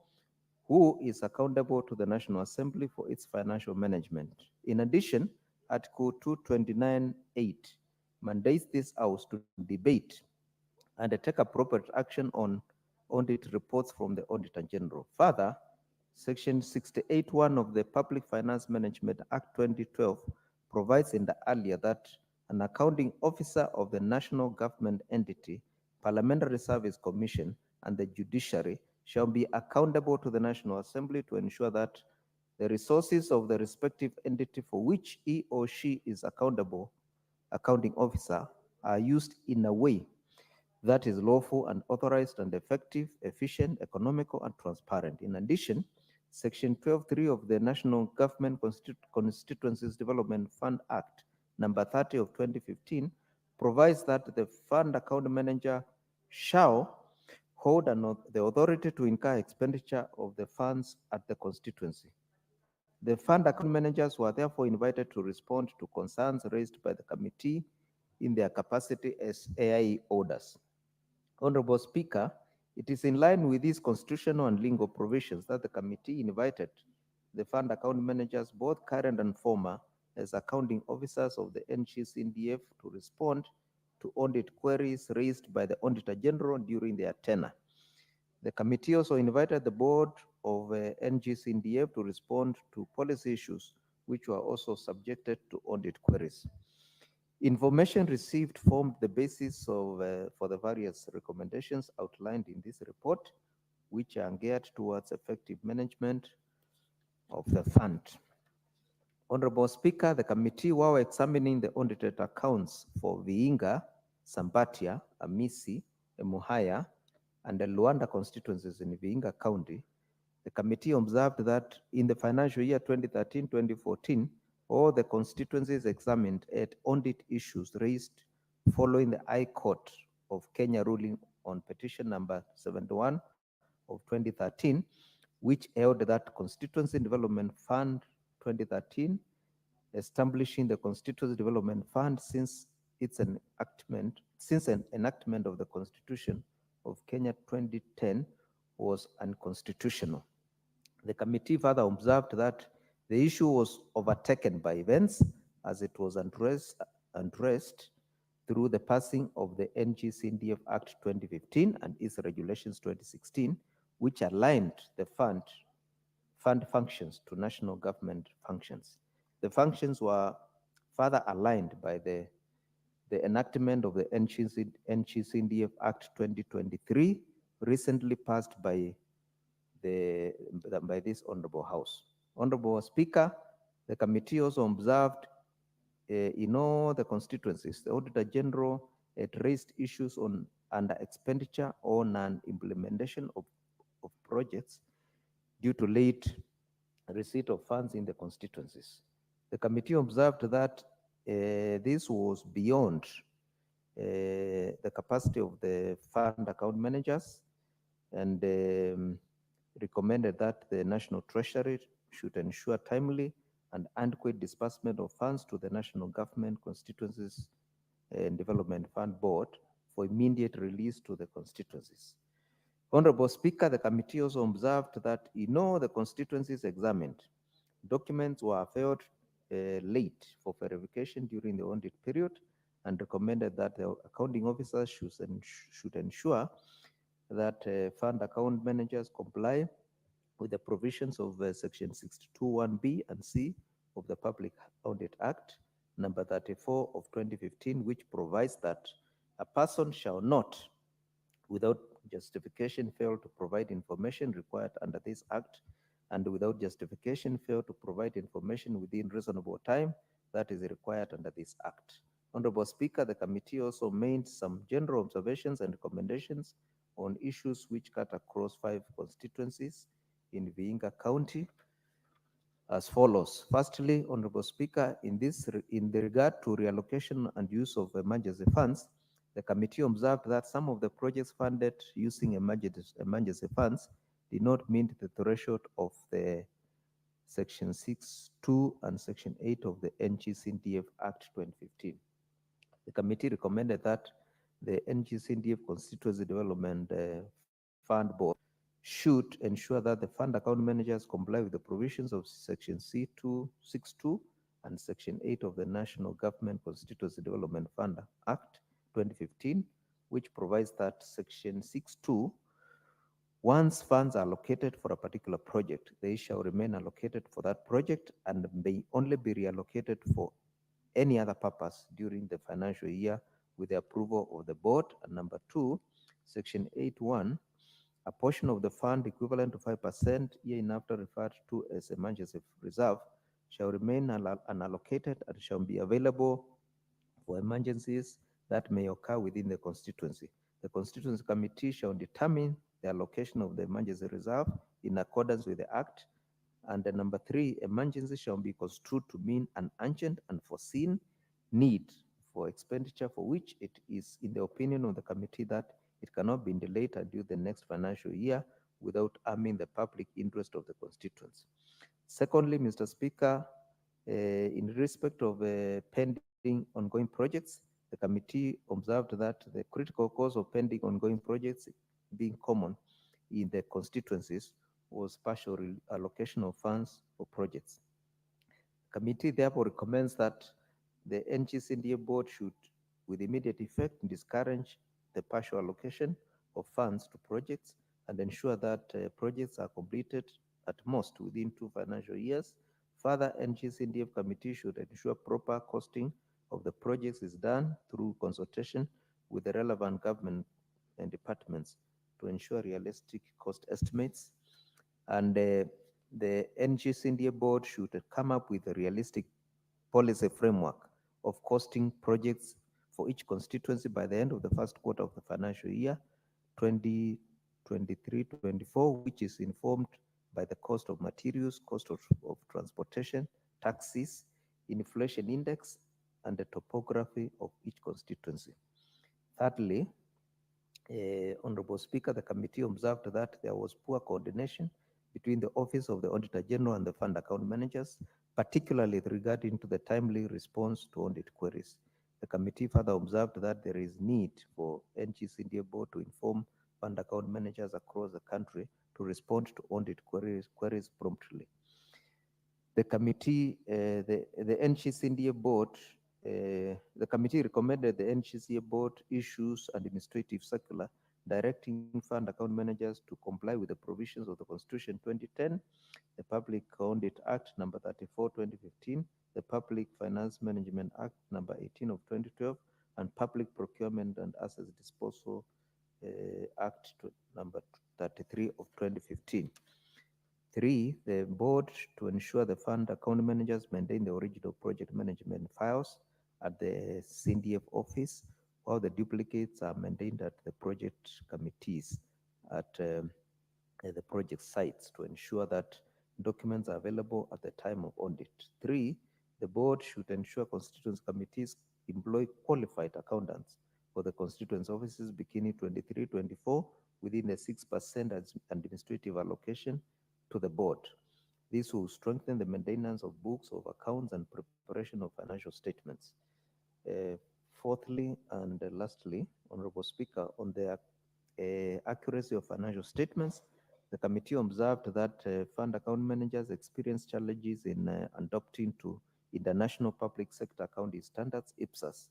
who is accountable to the National Assembly for its financial management. In addition, Article 229(8) mandates this House to debate and take appropriate action on audit reports from the Auditor General. Further, Section 68(1) of the Public Finance Management Act 2012 provides in the earlier that an accounting officer of the national government entity, Parliamentary Service Commission, and the judiciary shall be accountable to the National Assembly to ensure that the resources of the respective entity for which he or she is accountable, accounting officer, are used in a way that is lawful and authorized and effective, efficient, economical, and transparent. In addition, Section 12(3) of the National Government Constituencies Development Fund Act, number 30 of 2015, provides that the fund account manager shall hold the authority to incur expenditure of the funds at the constituency. The fund account managers were therefore invited to respond to concerns raised by the committee in their capacity as AIE orders. Honorable Speaker, it is in line with these constitutional and legal provisions that the committee invited the fund account managers, both current and former, as accounting officers of the NGCNDF to respond to audit queries raised by the Auditor General during their tenure. The committee also invited the board of NGCNDF to respond to policy issues which were also subjected to audit queries. Information received formed the basis of, for the various recommendations outlined in this report, which are geared towards effective management of the fund. Honorable Speaker, the committee, while examining the audited accounts for Vihiga, Sambatia, Amisi, Emuhaya, and the Luanda constituencies in Vihiga County, the committee observed that in the financial year 2013-2014, all the constituencies examined had audit issues raised following the High Court of Kenya ruling on petition number 71 of 2013, which held that Constituency Development Fund 2013 establishing the Constituency Development Fund since an enactment of the Constitution of Kenya 2010 was unconstitutional. The committee further observed that the issue was overtaken by events as it was addressed through the passing of the NGCDF Act 2015 and its regulations 2016, which aligned the fund functions to national government functions. The functions were further aligned by the enactment of the NGCDF Act 2023, recently passed by this Honorable House. Honorable Speaker, the committee also observed in all the constituencies, the Auditor General had raised issues on under expenditure or non-implementation of projects due to late receipt of funds in the constituencies. The committee observed that this was beyond the capacity of the fund account managers and recommended that the National Treasury should ensure timely and adequate disbursement of funds to the national government constituencies and development fund board for immediate release to the constituencies. Honorable Speaker, the committee also observed that in all the constituencies examined, documents were filed late for verification during the audit period and recommended that the accounting officers should ensure that fund account managers comply with the provisions of Section 62(1)(b) and C of the Public Audit Act, number 34 of 2015, which provides that a person shall not, without justification, fail to provide information required under this Act, and without justification, fail to provide information within reasonable time that is required under this Act. Honorable Speaker, the committee also made some general observations and recommendations on issues which cut across 5 constituencies in Vihiga County as follows. Firstly, Honorable Speaker, in the regard to reallocation and use of emergency funds, the committee observed that some of the projects funded using emergency funds did not meet the threshold of the Section 6(2) and Section 8 of the NGCDF Act 2015. The committee recommended that the NGCDF Constituency Development Fund Board should ensure that the fund account managers comply with the provisions of Section C262 and Section 8 of the National Government Constituency Development Fund Act 2015, which provides that Section 6(2), once funds are allocated for a particular project, they shall remain allocated for that project and may only be reallocated for any other purpose during the financial year with the approval of the board. And number 2, Section 8(1), a portion of the fund equivalent to 5% hereinafter referred to as emergency reserve shall remain unallocated and shall be available for emergencies that may occur within the constituency. The constituency committee shall determine the allocation of the emergency reserve in accordance with the Act. And number 3, emergency shall be construed to mean an urgent and foreseen need for expenditure for which it is in the opinion of the committee that it cannot be delayed until the next financial year without harming the public interest of the constituents. Secondly, Mr. Speaker, in respect of pending ongoing projects, the committee observed that the critical cause of pending ongoing projects being common in the constituencies was partial allocation of funds for projects. The committee therefore recommends that the NGCDA board should, with immediate effect, discourage the partial allocation of funds to projects and ensure that projects are completed at most within 2 financial years. Further, NGCDF committee should ensure proper costing of the projects is done through consultation with the relevant government and departments to ensure realistic cost estimates. And the NGCDA board should come up with a realistic policy framework of costing projects for each constituency by the end of the first quarter of the financial year 2023-24, which is informed by the cost of materials, cost of transportation, taxes, inflation index, and the topography of each constituency. Thirdly, Honorable Speaker, the committee observed that there was poor coordination between the Office of the Auditor General and the fund account managers particularly regarding to the timely response to audit queries. The committee further observed that there is need for NGCDA board to inform fund account managers across the country to respond to audit queries promptly. The committee, the NGCDA board, the committee recommended the NGCDA board issues an administrative circular directing fund account managers to comply with the provisions of the Constitution 2010, the Public Audit Act number 34, 2015, the Public Finance Management Act number 18 of 2012, and Public Procurement and Assets Disposal Act number 33 of 2015. 3, the board to ensure the fund account managers maintain the original project management files at the CDF office, while the duplicates are maintained at the project committees at the project sites to ensure that documents are available at the time of audit. 3, the board should ensure constituency committees employ qualified accountants for the constituency offices beginning 23-24 within the 6% administrative allocation to the board. This will strengthen the maintenance of books of accounts and preparation of financial statements. Fourthly and lastly, Honorable Speaker, on the accuracy of financial statements, the committee observed that fund account managers experience challenges in adopting to international public sector accounting standards, IPSAS,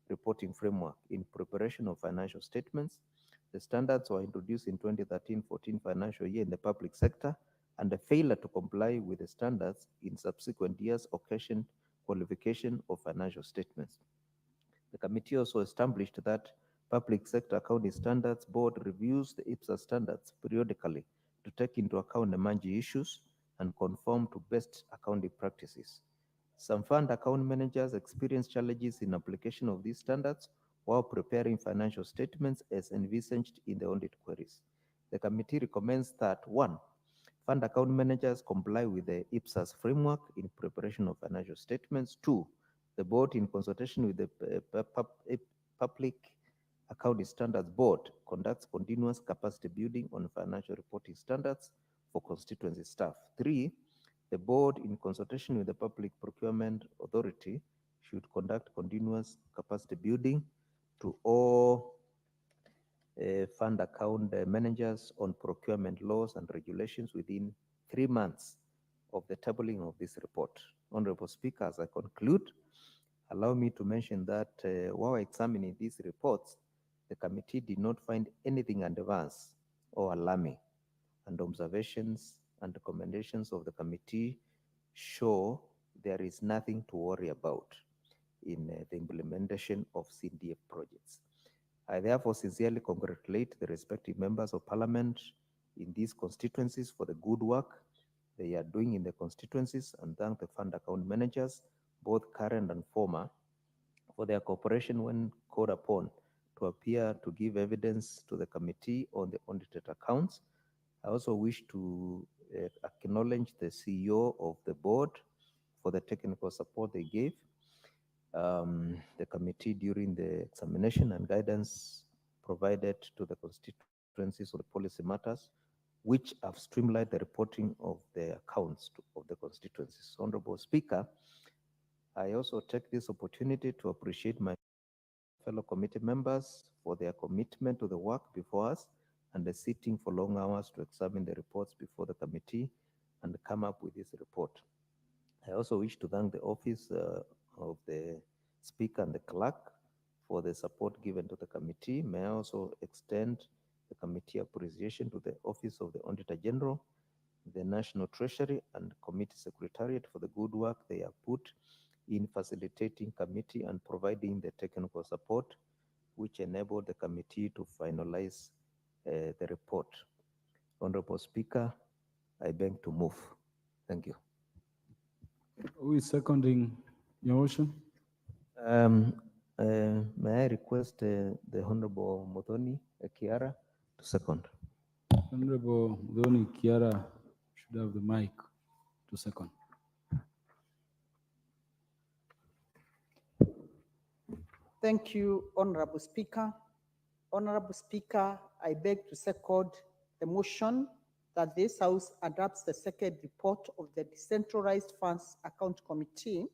reporting framework in preparation of financial statements. The standards were introduced in 2013-14 financial year in the public sector, and the failure to comply with the standards in subsequent years occasioned qualification of financial statements. The committee also established that Public Sector Accounting Standards Board reviews the IPSA standards periodically to take into account emerging issues and conform to best accounting practices. Some fund account managers experience challenges in application of these standards while preparing financial statements as envisaged in the audit queries. The committee recommends that 1, fund account managers comply with the IPSAS framework in preparation of financial statements. 2, the board, in consultation with the Public Accounting Standards Board, conducts continuous capacity building on financial reporting standards for constituency staff. 3, the board, in consultation with the Public Procurement Authority, should conduct continuous capacity building to all fund account managers on procurement laws and regulations within 3 months of the tabling of this report. Honorable Speaker, as I conclude, allow me to mention that while examining these reports, the committee did not find anything adverse or alarming, and observations and recommendations of the committee show there is nothing to worry about in the implementation of CDF projects. I therefore sincerely congratulate the respective members of parliament in these constituencies for the good work they are doing in the constituencies, and thank the fund account managers, both current and former, for their cooperation when called upon to appear to give evidence to the committee on the audited accounts. I also wish to acknowledge the CEO of the board for the technical support they gave the committee during the examination and guidance provided to the constituencies of the policy matters, which have streamlined the reporting of the accounts of the constituencies. Honorable Speaker, I also take this opportunity to appreciate my fellow committee members for their commitment to the work before us and the sitting for long hours to examine the reports before the committee and come up with this report. I also wish to thank the office of the Speaker and the Clerk for the support given to the committee. May I also extend the committee appreciation to the Office of the Auditor General, the National Treasury, and Committee Secretariat for the good work they have put in facilitating committee and providing the technical support which enabled the committee to finalize the report. Honorable Speaker, I beg to move. Thank you. Who is seconding your motion? May I request the Honorable Muthoni Kiara to second? Honorable Doni Kiara should have the mic to second. Thank you, Honorable Speaker. Honorable Speaker, I beg to second the motion that this House adopts the second report of the Decentralized Funds Account Committee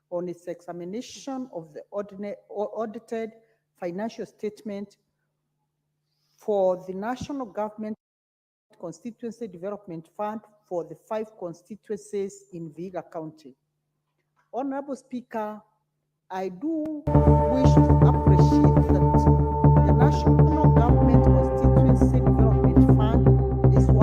on its examination of the audited financial statement for the National Government Constituency Development Fund for the 5 constituencies in Vihiga County. Honorable Speaker, I do wish to appreciate